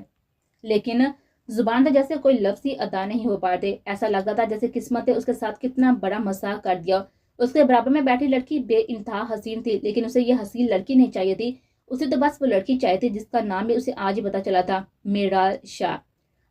لیکن زبان پر جیسے کوئی لفظ ہی ادا نہیں ہو پا رہے۔ ایسا لگتا تھا جیسے قسمت نے اس کے ساتھ کتنا بڑا مذاق کر دیا۔ اس کے برابر میں بیٹھی لڑکی بے انتہا حسین تھی، لیکن اسے یہ حسین لڑکی نہیں چاہیے تھی، اسے تو بس وہ لڑکی چاہیے تھی جس کا نام بھی اسے آج ہی پتا چلا تھا، میرال شاہ۔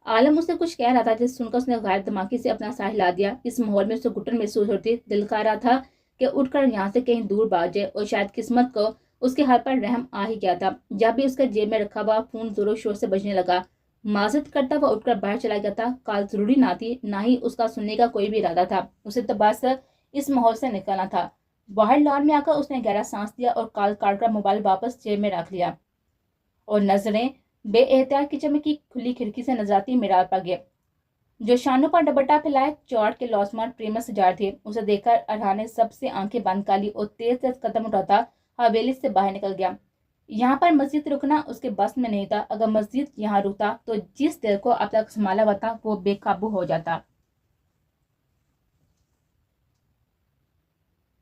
عالم اسے کچھ کہہ رہا تھا جسے سن کر اس نے غیر دماغی سے اپنا سا ہلا دیا۔ اس ماحول میں اسے گھٹن محسوس ہوتی، دل کہہ رہا تھا کہ اٹھ کر یہاں سے کہیں دور بھاگ جائے، اور شاید قسمت کو اس کے حال پر رحم آ ہی گیا تھا جب بھی اس کے جیب میں رکھا ہوا فون زور و شور سے بجنے لگا۔ معذرت کرتا وہ اٹھ کر باہر چلا گیا تھا۔ کال ضروری نہ تھی، نہ ہی اس کا سننے کا کوئی بھی ارادہ تھا، اسے تو بس اس ماحول سے نکلنا تھا۔ باہر لان میں آ کر اس نے گہرا سانس لیا اور کال کاٹ کر موبائل واپس جیب میں رکھ لیا، اور نظریں بے احتیاط کچن کی کھلی کھڑکی سے نظر آتی میرال پر گئے جو شانوں پر دوپٹہ پھیلائے چوٹ کے لوسمان پریمر سجار تھے۔ اسے دیکھ کر ارحان نے سب سے آنکھیں بند کر لی اور تیز تیز قدم اٹھاتا حویلی سے باہر نکل گیا۔ یہاں پر مزید رکنا اس کے بس میں نہیں تھا، اگر مزید یہاں رکتا تو جس دل کو اب تک سنبھالا ہوا تھا وہ بے قابو ہو جاتا۔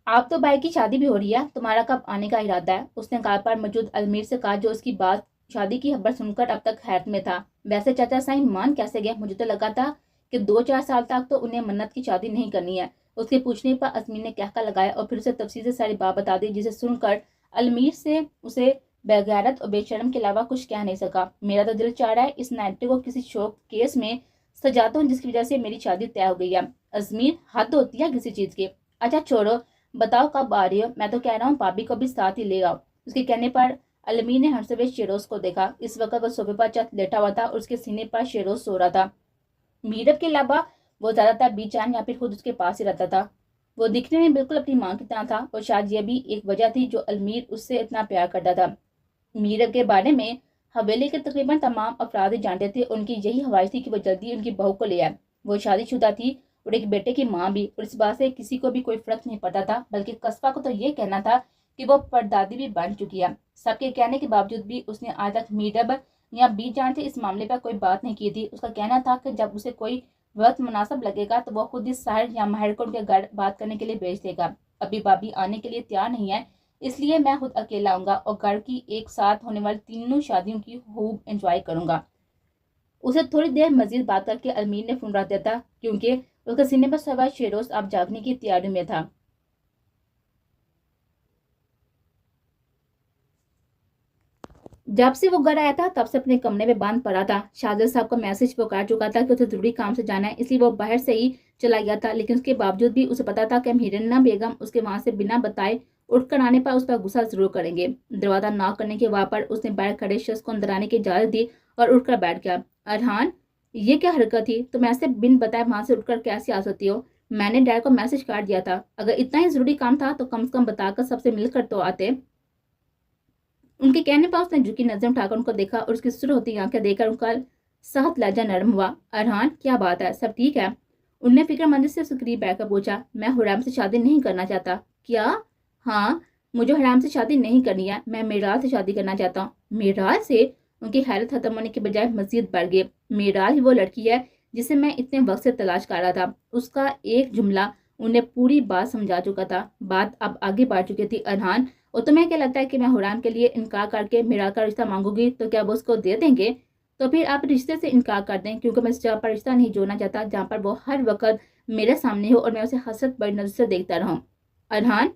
آپ تو بھائی کی شادی بھی ہو رہی ہے، تمہارا کب آنے کا ارادہ ہے؟ اس نے کار پر موجود المیر سے کہا جو اس کی بات شادی کی خبر سن کر اب تک حیرت میں تھا۔ ویسے چاچا سائن مان کیسے گئے؟ مجھے تو لگا تھا کہ 2-4 سال تک تو انہیں منت کی شادی نہیں کرنی ہے۔ اس کے پوچھنے پر ازمین نے کہکا لگایا اور پھر اسے تفصیل سے ساری بات بتا دی، جسے سن کر المیر سے اسے بغیرت اور بے شرم کے علاوہ کچھ کہہ نہیں سکا۔ میرا تو دل چاہ رہا ہے اس نائٹے کو کسی شوق کیس میں سجاتا ہوں جس کی وجہ سے میری شادی طے ہو گئی ہے۔ ازمین حد ہوتی ہے کسی چیز کی۔ اچھا چھوڑو، بتاؤ کب آ رہی ہو؟ میں تو کہہ رہا ہوں بھابھی کو بھی ساتھ ہی لے آؤ۔ اس کے کہنے پر المیر نے ہنستے ہوئے شیروز کو دیکھا۔ اس وقت وہ صوفے پر چت لیٹا ہوا تھا اور اس کے سینے پر شیروز سو رہا تھا۔ میرب کے علاوہ وہ زیادہ تر بی جان یا پھر خود اس کے پاس ہی رہتا تھا۔ وہ دکھنے میں بالکل اپنی ماں کی طرح تھا، اور شاید یہ بھی ایک وجہ تھی جو المیر اس سے اتنا پیار کرتا تھا۔ میرب کے بارے میں حویلی کے تقریباً تمام افراد ہی جانتے تھے، ان کی یہی خواہش تھی کہ وہ جلدی ان کی بہو کو لے آئے۔ وہ شادی شدہ تھی اور ایک بیٹے کی ماں بھی، اور اس بات سے کسی کو بھی کوئی فرق نہیں پڑتا تھا، بلکہ قصبہ کو تو یہ کہنا تھا کہ وہ پردادی بھی بن چکی ہے۔ سب کے کہنے کے باوجود بھی اس نے آج تک میرب یا بی جان سے اس معاملے پر کوئی بات نہیں کی تھی۔ اس کا کہنا تھا کہ جب اسے کوئی وقت مناسب لگے گا تو وہ خود اس ساحر یا ماہر کو ان کے گھر بات کرنے کے لیے بھیج دے گا۔ ابھی بھابھی آنے کے لیے تیار نہیں ہے، اس لیے میں خود اکیلا آؤں گا اور گھر کی ایک ساتھ ہونے والی تینوں شادیوں کی خوب انجوائے کروں گا۔ اسے تھوڑی دیر مزید بات کر کے المیر نے فون رکھ دیا تھا کیونکہ اس کے سینے پر سوار شیروز اب جاگنے کی تیاری میں تھا۔ جب سے وہ گھر آیا تھا تب سے اپنے کمرے میں بند پڑا تھا۔ شاہزادہ صاحب کا میسج پکار چکا تھا کہ اسے ضروری کام سے جانا ہے، اس لیے وہ باہر سے ہی چلا گیا تھا، لیکن اس کے باوجود بھی اسے پتا تھا کہ ہرنیا بیگم اس کے وہاں سے بنا بتائے اٹھ کر آنے پر اس پر غصہ ضرور کریں گے۔ دروازہ ناک کرنے کے وہاں پر اس نے باہر کھڑے شخص کو اندر آنے کی اجازت دی اور اٹھ کر بیٹھ گیا۔ ارحان، یہ کیا حرکت تھی؟ تم ایسے بن بتائے وہاں سے اٹھ کر کیسے آ سکتی ہو؟ میں نے ڈیڈ کو میسج کر دیا تھا، اگر اتنا ہی ضروری کام تھا تو کم سے کم بتا کر سب سے مل کر تو آتے۔ ان کے کہنے پر اس نے جھکی نظر اٹھا کر ان کو دیکھا اور اس کی سر ہوتی آنکھیں دیکھ کر ان کا سخت لہجہ نرم ہوا۔ ارحان، کیا بات ہے؟ سب ٹھیک ہے؟ ان نے فکر مندی سے اس کے قریب بیٹھ کر پوچھا۔ میں حرام سے شادی نہیں کرنا چاہتا۔ کیا؟ ہاں، مجھے حرام سے شادی نہیں کرنی ہے، میں میرال سے شادی کرنا چاہتا ہوں۔ میرال سے؟ ان کی حیرت ختم ہونے کے بجائے مزید بڑھ گئی۔ میرال ہی وہ لڑکی ہے جسے میں اتنے وقت سے تلاش کر رہا تھا۔ اس کا ایک جملہ انہیں پوری بات سمجھا چکا تھا۔ بات اب آگے بڑھ چکی تھی۔ ارحان، اور تمہیں کیا لگتا ہے کہ میں حرام کے لیے انکار کر کے میرال کا رشتہ مانگوں گی تو کیا وہ اس کو دے دیں گے؟ تو پھر آپ رشتے سے انکار کر دیں، کیونکہ میں اس جگہ پر رشتہ نہیں جوڑنا چاہتا جہاں پر وہ ہر وقت میرے سامنے ہو اور میں اسے حسرت بڑی نظر سے دیکھتا رہوں۔ ارحان،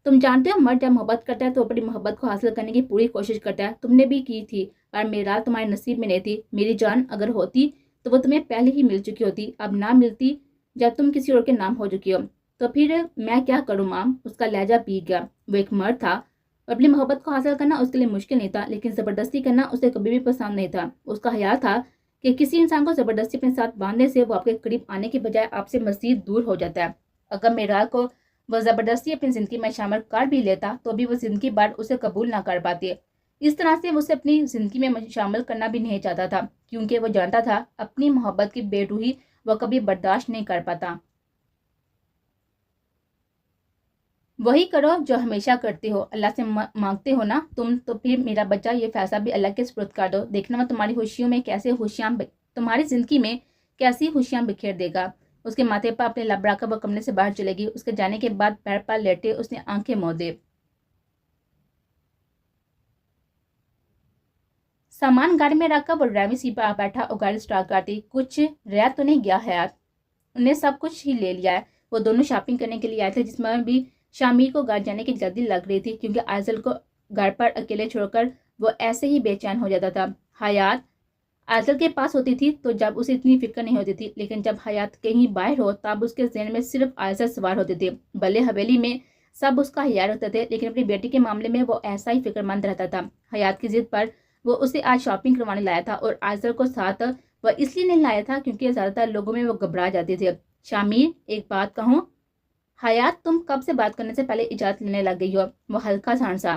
تم جانتے ہو مرد جب محبت کرتا ہے تو اپنی محبت کو حاصل کرنے کی پوری کوشش کرتا ہے۔ تم نے بھی کی تھی، اور میرال تمہارے نصیب میں نہیں تھی۔ میری جان اگر ہوتی تو وہ تمہیں پہلے ہی مل چکی ہوتی، اب نہ ملتی جب تم کسی اور کے نام ہو چکی ہو۔ تو پھر میں کیا کروں مام؟ اس کا لہجہ پیگ گیا۔ وہ ایک مرد تھا، اپنی محبت کو حاصل کرنا اس کے لیے مشکل نہیں تھا، لیکن زبردستی کرنا اسے کبھی بھی پسند نہیں تھا۔ اس کا خیال تھا کہ کسی انسان کو زبردستی اپنے ساتھ باندھنے سے وہ آپ کے قریب آنے کے بجائے آپ سے مزید دور ہو جاتا ہے۔ اگر میرال کو وہ زبردستی اپنی زندگی میں شامل کر بھی لیتا تو بھی وہ زندگی بھر اسے قبول نہ کر پاتی۔ اس طرح سے وہ اسے اپنی زندگی میں شامل کرنا بھی نہیں چاہتا تھا، کیونکہ وہ جانتا تھا اپنی محبت کی بے روحی وہ کبھی برداشت نہیں کر پاتا۔ وہی کرو جو ہمیشہ کرتے ہو، اللہ سے مانگتے ہو نا تم، تو پھر میرا بچہ یہ فیصلہ بھی اللہ کے سپرد کر دو۔ دیکھنا میں تمہاری خوشیوں میں کیسے خوشیاں تمہاری زندگی میں کیسی خوشیاں بکھیر دے گا۔ اس کے ماتھے پر اپنے لب رکھ کر وہ کمرے سے باہر چلے گی۔ اس کے جانے کے بعد پیر پر لیٹے اس نے آنکھیں موندے۔ سامان گاڑی میں رکھ کر وہ ڈرائیونگ سیٹ پر بیٹھا اور گاڑی سٹارٹ کرتی۔ کچھ رہ تو نہیں گیا حیات؟ انہیں سب کچھ ہی لے لیا ہے۔ وہ دونوں شاپنگ کرنے کے لیے آئے تھے، جس میں بھی شامیر کو گھر جانے کی جلدی لگ رہی تھی، کیونکہ آئزل کو گھر پر اکیلے چھوڑ کر وہ ایسے ہی بے چین ہو جاتا تھا۔ حیات آئزل کے پاس ہوتی تھی تو جب اسے اتنی فکر نہیں ہوتی تھی، لیکن جب حیات کہیں باہر ہو تب اس کے ذہن میں صرف آئزل سوار ہوتی تھی۔ بھلے حویلی میں سب اس کا خیال رکھتے تھے، لیکن اپنی بیٹی کے معاملے میں وہ ایسا ہی فکر مند رہتا تھا۔ حیات کی ضد پر وہ اسے آج شاپنگ کروانے لایا تھا، اور آئزل کو ساتھ وہ اس لیے نہیں لایا تھا کیونکہ زیادہ تر لوگوں میں وہ گھبرا جاتے تھے۔ شامیر، ایک بات کہوں؟ حیات، تم کب سے بات کرنے سے پہلے اجازت لینے لگ گئی ہو؟ وہ ہلکا سا ہنسا۔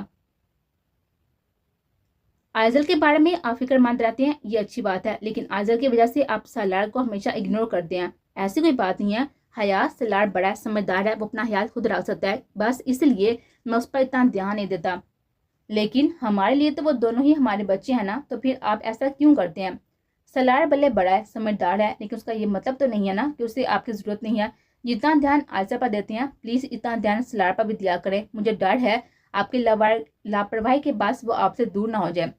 آئزل کے بارے میں آپ فکر مند رہتے ہیں، یہ اچھی بات ہے، لیکن آئزل کی وجہ سے آپ سالار کو ہمیشہ اگنور کرتے ہیں۔ ایسی کوئی بات نہیں ہے حیات، سالار بڑا ہے، سمجھدار ہے، وہ اپنا خیال خود رکھ سکتا ہے، بس اس لیے میں اس پر اتنا دھیان نہیں دیتا۔ لیکن ہمارے لیے تو وہ دونوں ہی ہمارے بچے ہیں نا، تو پھر آپ ایسا کیوں کرتے ہیں؟ سالار بھلے بڑا ہے، سمجھدار ہے، لیکن اس کا یہ مطلب تو نہیں ہے نا کہ اسے آپ کی ضرورت نہیں ہے۔ جتنا دھیان آئزل پر دیتے ہیں پلیز اتنا دھیان سالار پر بھی دیا کریں۔ مجھے ڈر ہے آپ کی لاپرواہی کے بعد وہ آپ سے دور نہ ہو جائے۔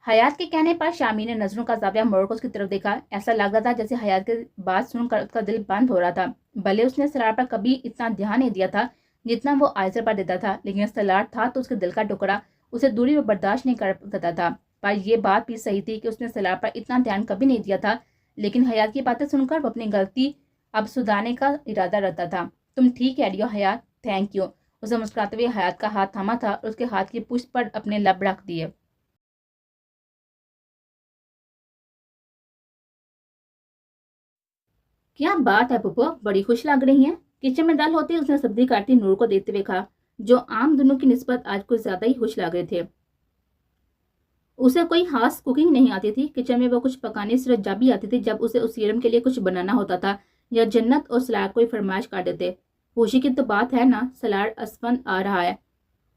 حیات کے کہنے پر شامیر نے نظروں کا زاویہ موڑ کر اس کی طرف دیکھا۔ ایسا لگ رہا تھا جیسے حیات کی بات سن کر اس کا دل بند ہو رہا تھا۔ بھلے اس نے سالار پر کبھی اتنا دھیان نہیں دیا تھا جتنا وہ آئزل پر دیتا تھا، لیکن سالار تھا تو اس کے دل کا ٹکڑا اسے دوری میں برداشت نہیں کر سکتا تھا۔ پر یہ بات بھی صحیح تھی کہ اس نے سالار پر اتنا دھیان کبھی نہیں دیا تھا، لیکن حیات کی باتیں سن کر وہ اپنی غلطی اب سدھارنے کا ارادہ رکھتا تھا۔ تم ٹھیک کہہ رہی ہو حیات، تھینک یو۔ اسے مسکراتے ہوئے حیات کا ہاتھ تھاما تھا اور اس کے ہاتھ کی پشت پر اپنے لب رکھ دیے۔ کیا بات ہے پھپھو، بڑی خوش لگ رہی ہیں۔ کچن میں دال ہوتے اس نے سبزی کاٹتی نور کو دیکھتے ہوئے کہا، جو عام دنوں کی نسبت آج کچھ زیادہ ہی خوش لگ رہے تھے۔ اسے کوئی خاص کوکنگ نہیں آتی تھی، کچن میں وہ کچھ پکانے صرف جب بھی آتی تھی جب اسے اس سیرم کے لیے کچھ بنانا ہوتا تھا یا جنت اور سالار کوئی فرمائش کر دیتے۔ خوشی کی تو بات ہے نا، سالار اسفند آ رہا ہے،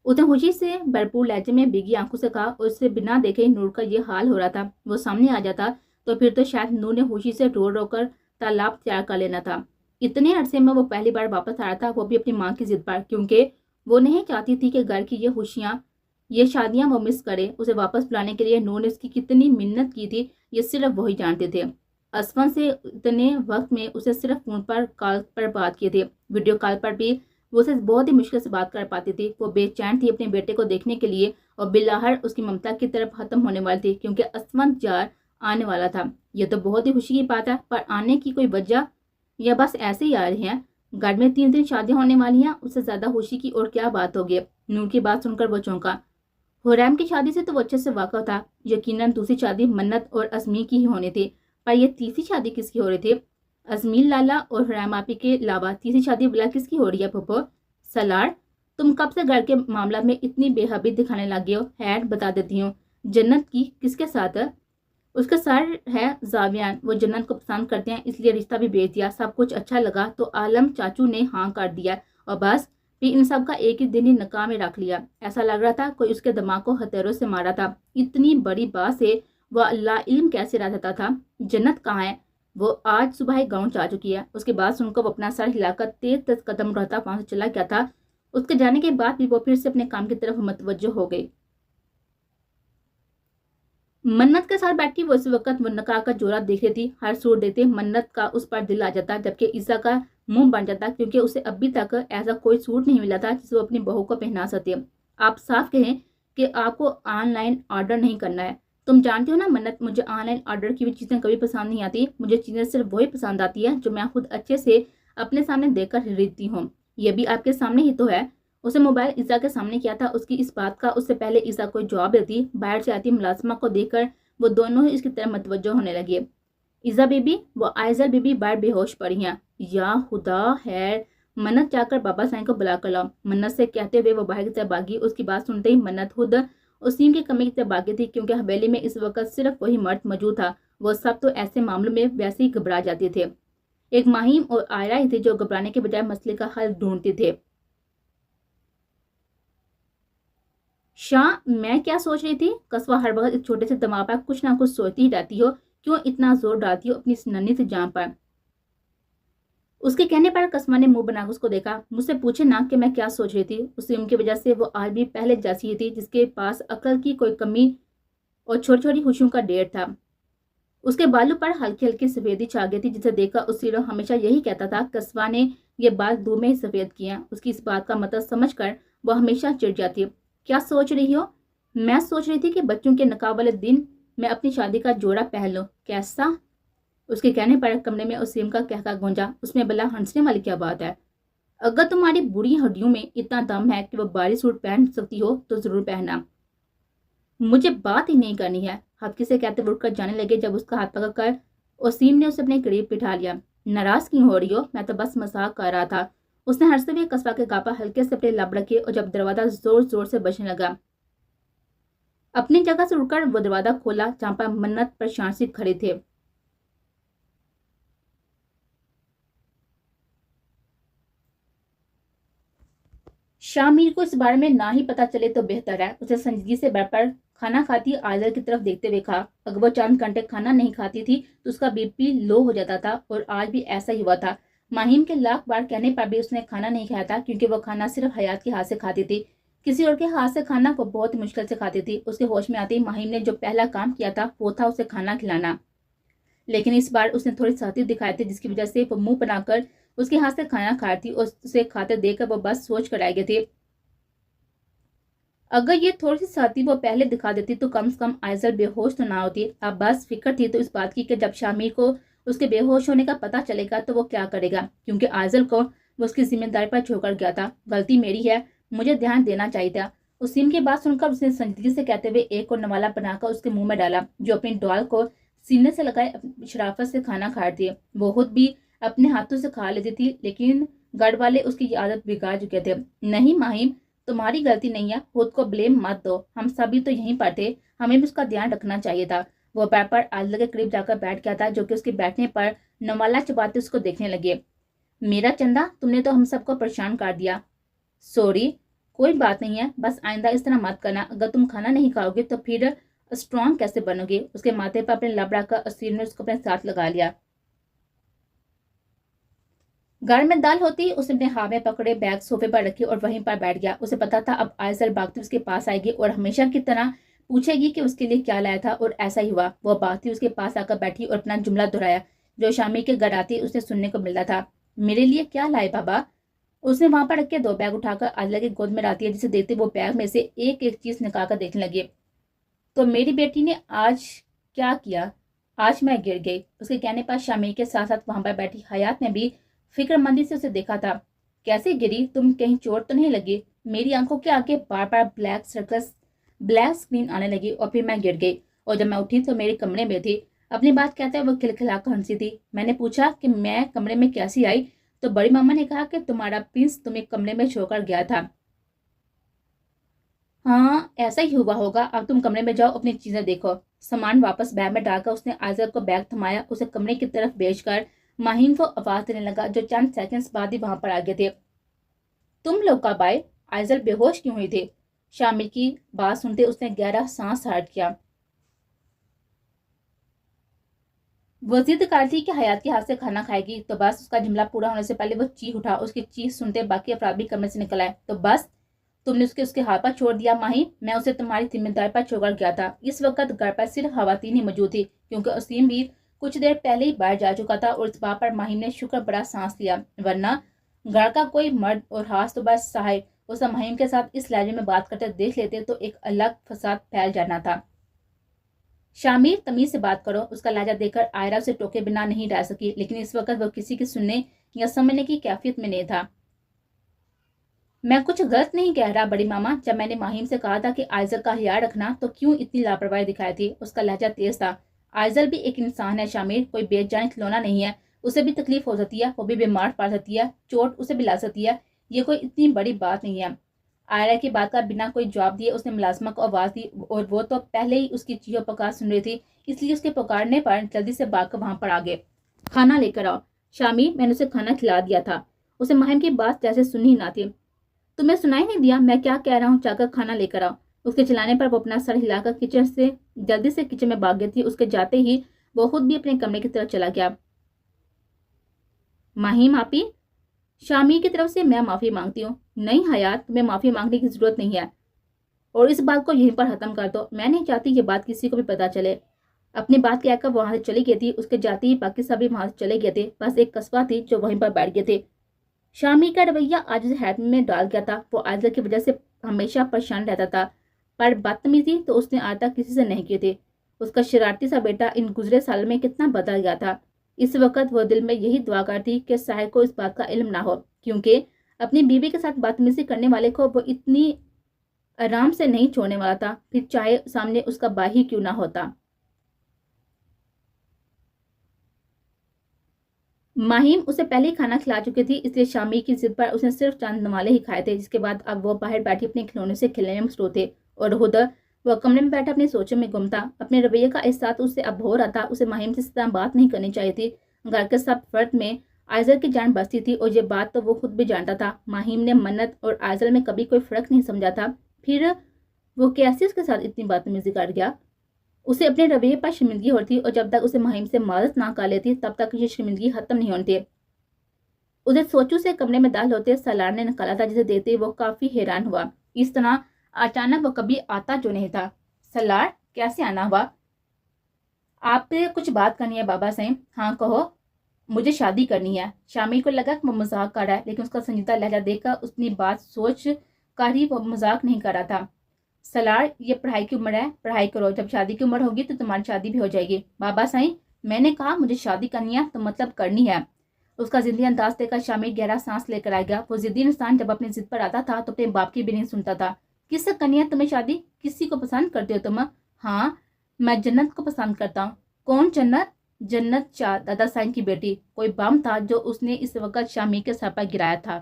اس نے خوشی سے بھرپور لہجے میں بھیگی آنکھوں سے کہا، اور اسے بنا دیکھے نور کا یہ حال ہو رہا تھا۔ وہ سامنے آ جاتا تو پھر تو شاید نور نے خوشی سے رو رو کر تالاب تیار کر لینا تھا۔ اتنے عرصے میں وہ پہلی بار واپس آ رہا تھا، وہ بھی اپنی ماں کی ضد پر، کیونکہ وہ نہیں چاہتی تھی کہ گھر کی یہ خوشیاں، یہ شادیاں وہ مس کرے۔ اسے واپس بلانے کے لیے نور نے اس کی کتنی منت کی تھی یہ صرف وہی جانتے تھے۔ असफन से इतने वक्त में उसे सिर्फ फोन पर कॉल पर बात किए थे। वीडियो कॉल पर भी वो उसे बहुत ही मुश्किल से बात कर पाती थी। वो बेचैन थी अपने बेटे को देखने के लिए और बिलाहर उसकी ममता की तरफ खत्म होने वाली थी क्योंकि असफन जार आने वाला था। यह तो बहुत ही खुशी की बात है, पर आने की कोई वजह या बस ऐसे ही आ रहे हैं? घर में 3 दिन शादी होने वाली हैं, उससे ज्यादा खुशी की और क्या बात होगी। नूर की बात सुनकर वो चौंका। हुरैम की शादी से तो वो अच्छे से वाकिफ था। यकीनन दूसरी शादी मन्नत और अजमीर की ही होनी थी, पर यह तीसरी शादी किसकी हो रही थी? अजमीर लाला और हुरैम आपी के अलावा तीसरी शादी भला किसकी हो रही है? फुफो सलार, तुम कब से घर के मामला में इतनी बेहबी दिखाने लगे हो? हैर बता देती हूँ। जन्नत की किसके साथ है? उसका सर है जावियान, वो जन्नत को पसंद करते हैं, इसलिए रिश्ता भी भेज दिया। सब कुछ अच्छा लगा तो आलम चाचू ने हाँ कर दिया और बस फिर इन सब का एक ही दिन ही निकाह में रख लिया। ऐसा लग रहा था कोई उसके दिमाग को हथेरों से मारा था। इतनी बड़ी बात से वह अल्लाह इल्म कैसे रहता था। जन्नत कहाँ है? वो आज सुबह ही गाँव जा चुकी है। उसके बाद सुनकर वो अपना सर हिलाकर तेज कदम उठाता वहां से चला गया था। उसके जाने के बाद भी वो फिर से अपने काम की तरफ मुतवज्जो हो गई। मन्नत के साथ बैठी वो इस वक्त मुन्नका का जोरा देख रही थी। हर सूर देते मन्नत का उस पर दिल आ जाता, जबकि ईसा का मुंह बन जाता, क्योंकि उसे अभी तक ऐसा कोई सूट नहीं मिला था जिसे वो अपनी बहू को पहना सकती। आप साफ कहें कि आपको ऑनलाइन ऑर्डर नहीं करना है। तुम जानती हो ना मन्नत, मुझे ऑनलाइन ऑर्डर की भी चीजें कभी पसंद नहीं आती। मुझे चीजें सिर्फ वही पसंद आती है जो मैं खुद अच्छे से अपने सामने देखकर खरीदती हूँ। ये भी आपके सामने ही तो है। उसे मोबाइल ईसा के सामने किया था। उसकी इस बात का उससे पहले ईसा कोई जवाब देती। बाहर से आती मुलाजमा को देखकर वो दोनों ही इसकी तरफ मुतवज्जो होने लगे। ईसा बीबी व आयजल बीबी बाहर बेहोश पड़ी हैं। या खुदा है, मन्नत जाकर बाबा साईं को बुला कर लाओ, मन्नत से कहते हुए वो बाहर की तरफ भागी। उसकी बात सुनते ही मन्नत खुद उसीम के कमरे की तरफ भागी थी, क्योंकि हवेली में इस वक्त सिर्फ वही मर्द मौजूद था। वो सब तो ऐसे मामलों में वैसे ही घबरा जाते थे। एक माहिम और आयरा ही थे जो घबराने के बजाय मसले का हल ढूंढते थे। शाह, मैं क्या सोच रही थी? कस्बा हर वक्त इस छोटे से दिमाग पर कुछ ना कुछ सोचती ही रहती हो। क्यों इतना जोर डालती हो अपनी इस नन्ही सी जान पर? उसके कहने पर कस्मा ने मुंह बनाकर उसको देखा। मुझसे पूछे ना कि मैं क्या सोच रही थी। उस इल्म की वजह से वो आज भी पहले जैसी ही थी, जिसके पास अकल की कोई कमी और छोटी छोटी खुशियों का ढेर था। उसके बालों पर हल्की हल्की सफेदी छा गई थी, जिसे देखकर उस हीरो हमेशा यही कहता था कस्बा ने ये बाल दो में ही सफेद किया। उसकी इस बात का मतलब समझकर वो हमेशा चिढ़ जाती। क्या सोच रही हो? मैं सोच रही थी कि बच्चों के निकाह वाले दिन मैं अपनी शादी का जोड़ा पहन लूं। कैसा? उसके कहने पर कमरे में उसीम का कहका गूंजा। उसमें भला हंसने वाली क्या बात है? अगर तुम्हारी बुरी हड्डियों में इतना दम है कि वो भारी सूट पहन सकती हो तो जरूर पहनना। मुझे बात ही नहीं करनी है, हफ्की से कहते उठकर जाने लगे। जब उसका हाथ पकड़कर वसीम ने उसे अपने करीब बिठा लिया। नाराज क्यों हो रही हो? मैं तो बस मजाक कर रहा था। उसने हंसते हुए कस्बा के गापा हल्के से अपने लब रखे और जब दरवाजा जोर जोर से बजने लगा, अपनी जगह से उठकर वो दरवाजा खोला जहां पर मन्नत परेशान से खड़े थे। शामिर को इस बारे में ना ही पता चले तो बेहतर है। उसे संजीदगी से बैठकर खाना खाती आयदर की तरफ देखते हुए कहा। अगर वो चंद घंटे खाना नहीं खाती थी तो उसका बीपी लो हो जाता था, और आज भी ऐसा ही हुआ था। माहिम के लाख बार कहने पर भी उसने खाना नहीं खाया था, क्योंकि वो खाना सिर्फ हयात के हाथ से खाती थी। किसी और के हाथ से खाना वो बहुत मुश्किल से खाती थी। उसके होश में आते ही माहिम ने जो पहला काम किया था वो था उसे खाना खिलाना। लेकिन इस बार उसने थोड़ी साथी दिखाई थी, जिसकी वजह से वो मुंह बनाकर उसके हाथ से खाना खा रही थी और उसे खाते देखकर वो बस सोच कर आए गए थे। अगर ये थोड़ी सी साथी वो पहले दिखा देती तो कम से कम आयजल बेहोश तो ना होती। अब बस फिक्र थी तो इस बात की कि जब शामिर को उसके बेहोश होने का पता चलेगा तो वो क्या करेगा, क्योंकि आयजल को वो उसकी जिम्मेदारी पर छोड़कर गया था। गलती मेरी है, मुझे ध्यान देना चाहिए था। उसीम की बात सुनकर उसने संजीदगी से कहते हुए एक और नवाला बनाकर उसके मुंह में डाला, जो अपनी डॉल को सीने से लगाए शराफत से खाना खा रही थी। वो खुद भी अपने हाथों से खा लेती थी, लेकिन गढ़ वाले उसकी आदत बिगाड़ चुके थे। नहीं माहिम, तुम्हारी गलती नहीं है, खुद को ब्लेम मत दो। हम सभी तो यहीं पर थे, हमें भी उसका ध्यान रखना चाहिए था। वो पैर पर आदिल के करीब जाकर बैठ गया था, जो कि उसके बैठने पर नवाला चबाते उसको देखने लगे। मेरा चंदा, तुमने तो हम सबको परेशान कर दिया। सॉरी, कोई बात नहीं है, बस आइंदा इस तरह मत करना। अगर तुम खाना नहीं खाओगे तो फिर स्ट्रांग कैसे बनोगे? उसके माथे पर अपने लब रखकर असीर ने उसको अपने साथ लगा लिया। घर में दाल होती, उसने अपने हाथ में पकड़े बैग सोफे पर रखी और वहीं पर बैठ गया। उसे पता था अब आयसर भागती उसके पास आएगी और हमेशा की तरह पूछेगी कि उसके लिए क्या लाया था, और ऐसा ही हुआ। वो बात थी उसके पास आकर बैठी और अपना जुमला दोहराया जो शामी के घर आती उसे सुनने को मिलता था। मेरे लिए क्या लाए बाबा? उसने वहां पर रख के 2 बैग उठाकर आदिला की गोद में डालती है, जिसे देखते वो बैग में से एक एक चीज निकाल कर देखने लगी। तो मेरी बेटी ने आज क्या किया? आज मैं गिर गई। उसके कहने पर शामी के साथ साथ वहां पर बैठी हयात ने भी फिक्रमंदी से उसे देखा था। कैसे गिरी? तुम कहीं चोट तो नहीं लगी? मेरी आंखों के आगे बार बार ब्लैक सर्कस, ब्लैक स्क्रीन आने लगी और फिर मैं गिर गई, और जब मैं उठी तो मेरे कमरे में थी। अपनी बात कहते हुए वो खिलखिलाकर हंसी थी। मैंने पूछा कि मैं कमरे में कैसी आई, तो बड़ी मामा ने कहा कि तुम्हारा प्रिंस तुम्हें कमरे में छोड़कर गया था। हाँ, ऐसा ही हुआ होगा। अब तुम कमरे में जाओ, अपनी चीजें देखो। सामान वापस बैग में डालकर उसने आयज़ल को बैग थमाया, उसे कमरे की तरफ भेजकर माहिम को आवाज देने लगा, जो चंद सेकंड्स बाद ही वहां पर आ गए थे। तुम लोग कब आए? आयज़ल बेहोश क्यों हुई थी? शामिर की बात सुनते उसने गहरा सांस हट किया। वो जिद कर थी कि हयात के हाथ से खाना खाएगी, तो बस उसका जुमला पूरा होने से पहले वो चीख उठा। उसकी चीख सुनते बाकी अफराद भी कमरे से निकल आए। तो बस तुमने उसके हाथ पर छोड़ दिया माही? मैं उसे तुम्हारी जिम्मेदारी पर छोड़कर गया था। इस वक्त घर पर सिर्फ खवातीन ही मौजूद थी, क्योंकि असीम भी कुछ देर पहले ही बाहर जा चुका था, और इस बात पर माही ने शुक्र बड़ा सांस लिया, वरना घर का कोई मर्द और खास तो बस साहिब उसे माहिम के साथ इस लहजे में बात करते देख लेते तो एक अलग फसाद फैल जाना था। शामिर, तमीज से बात करो। उसका लहजा देखकर आयरा उसे टोके बिना नहीं रह सकी, लेकिन इस वक्त वो किसी की सुनने या समझने की कैफियत में नहीं था। मैं कुछ गलत नहीं कह रहा बड़ी मामा। जब मैंने माहिम से कहा था कि आयज़ल का ख्याल रखना, तो क्यों इतनी लापरवाही दिखाई थी? उसका लहजा तेज था। आयज़ल भी एक इंसान है शामिर, कोई बेजान खिलौना नहीं है। उसे भी तकलीफ हो सकती है, वो भी बीमार पड़ सकती है, चोट उसे भी ला सकती है। ये कोई इतनी बड़ी बात नहीं है। आयरा की बात का बिना कोई जवाब दिए उसने मुलाजमा को आवाज दी, और वो तो पहले ही उसकी चीखों पुकार सुन रही थी, इसलिए उसके पुकारने पर जल्दी से भागकर वहां पर आ गए। खाना लेकर आओ। शामी, मैंने उसे खाना खिला दिया था। उसे माहिम की बात जैसे सुनी ना थी। तुम्हें सुनाई नहीं दिया मैं क्या कह रहा हूँ? जाकर खाना लेकर आओ। उसके चिल्लाने पर वो अपना सर हिलाकर जल्दी से किचन में भाग गई थी। उसके जाते ही वो खुद भी अपने कमरे की तरफ चला गया। माहिम आपी, शामी की तरफ से मैं माफी मांगती हूँ। नहीं हयात, तुम्हें माफी मांगने की जरूरत नहीं है, और इस बात को यहीं पर खत्म कर दो। मैं नहीं चाहती ये बात किसी को भी पता चले। अपनी बात कहकर वहां से चली गई थी। उसके जाते ही बाकी सभी वहां से चले गए थे, बस एक कस्बा थी जो वहीं पर बैठ गए थे। शामी का रवैया आज उसे हैरत में डाल गया था। वो आयज़ल की वजह से हमेशा परेशान रहता था, पर बदतमीजी तो उसने आज तक किसी से नहीं की थी। उसका शरारती सा बेटा इन गुजरे साल में कितना बदल गया था। इस वक्त वो दिल में यही दुआ करती कि साहिर को इस बात का इल्म ना हो, क्योंकि अपनी बीवी के साथ बदतमीजी करने वाले को वो इतनी आराम से नहीं छोड़ने वाला था, फिर चाहे सामने उसका भाई क्यों ना होता। माहिम उसे पहले ही खाना खिला चुकी थी, इसलिए शामी की जिद पर उसने सिर्फ चंद नवाले ही खाए थे। जिसके बाद अब वो बाहर बैठी अपने खिलौने से खेलने में मसरूफ थे, और खुद वह कमरे में बैठा अपनी सोचों में गुम था। अपने रवैये का एहसास उसे अब हो रहा था। उसे माहिम से इस तरह बात नहीं करनी चाहिए थी। घर के सब फर्द में आयज़ल की जान बसती थी, और ये बात तो वो खुद भी जानता था। माहिम ने मन्नत और आयज़ल में कभी कोई फर्क नहीं समझा था, फिर वो कैसे उसके साथ इतनी बदतमीजी कर गया? उसे अपने रवैये पर शर्मिंदगी होती, और जब तक उसे माहिम से माजत ना कर लेती तब तक ये शर्मिंदगी खत्म नहीं होती। उसे सोचू से कमरे में दाखिल होते सलार ने निकाला था, जिसे देखते वो काफी हैरान हुआ। इस तरह अचानक वो कभी आता जो नहीं था। सलार, कैसे आना हुआ? आपसे कुछ बात करनी है बाबा से। हाँ कहो। मुझे शादी करनी है। शामी को लगा कि वो मजाक कर रहा है, लेकिन उसका संजीदा लहजा देखकर उसने बात सोच कर ही वो मजाक नहीं कर रहा था। सलार, ये पढ़ाई की उम्र है, पढ़ाई करो। जब शादी की उम्र होगी तो तुम्हारी शादी भी हो जाएगी। बाबा साईं, मैंने कहा मुझे शादी करनी है तो मतलब करनी है। उसका जिद्दी अंदाज देखकर शामी गहरा सांस लेकर आ गया। वो जिद्दी इंसान जब अपनी जिद पर आता था तो अपने बाप की भी नहीं सुनता था। किससे करनी है तुम्हें शादी? किसी को पसंद करते हो तुम? हाँ, मैं जन्नत को पसंद करता हूँ। कौन जन्नत? जन्नत शाह, दादा साईं की बेटी। कोई बम था जो उसने इस वक्त शामी के सर पर गिराया था।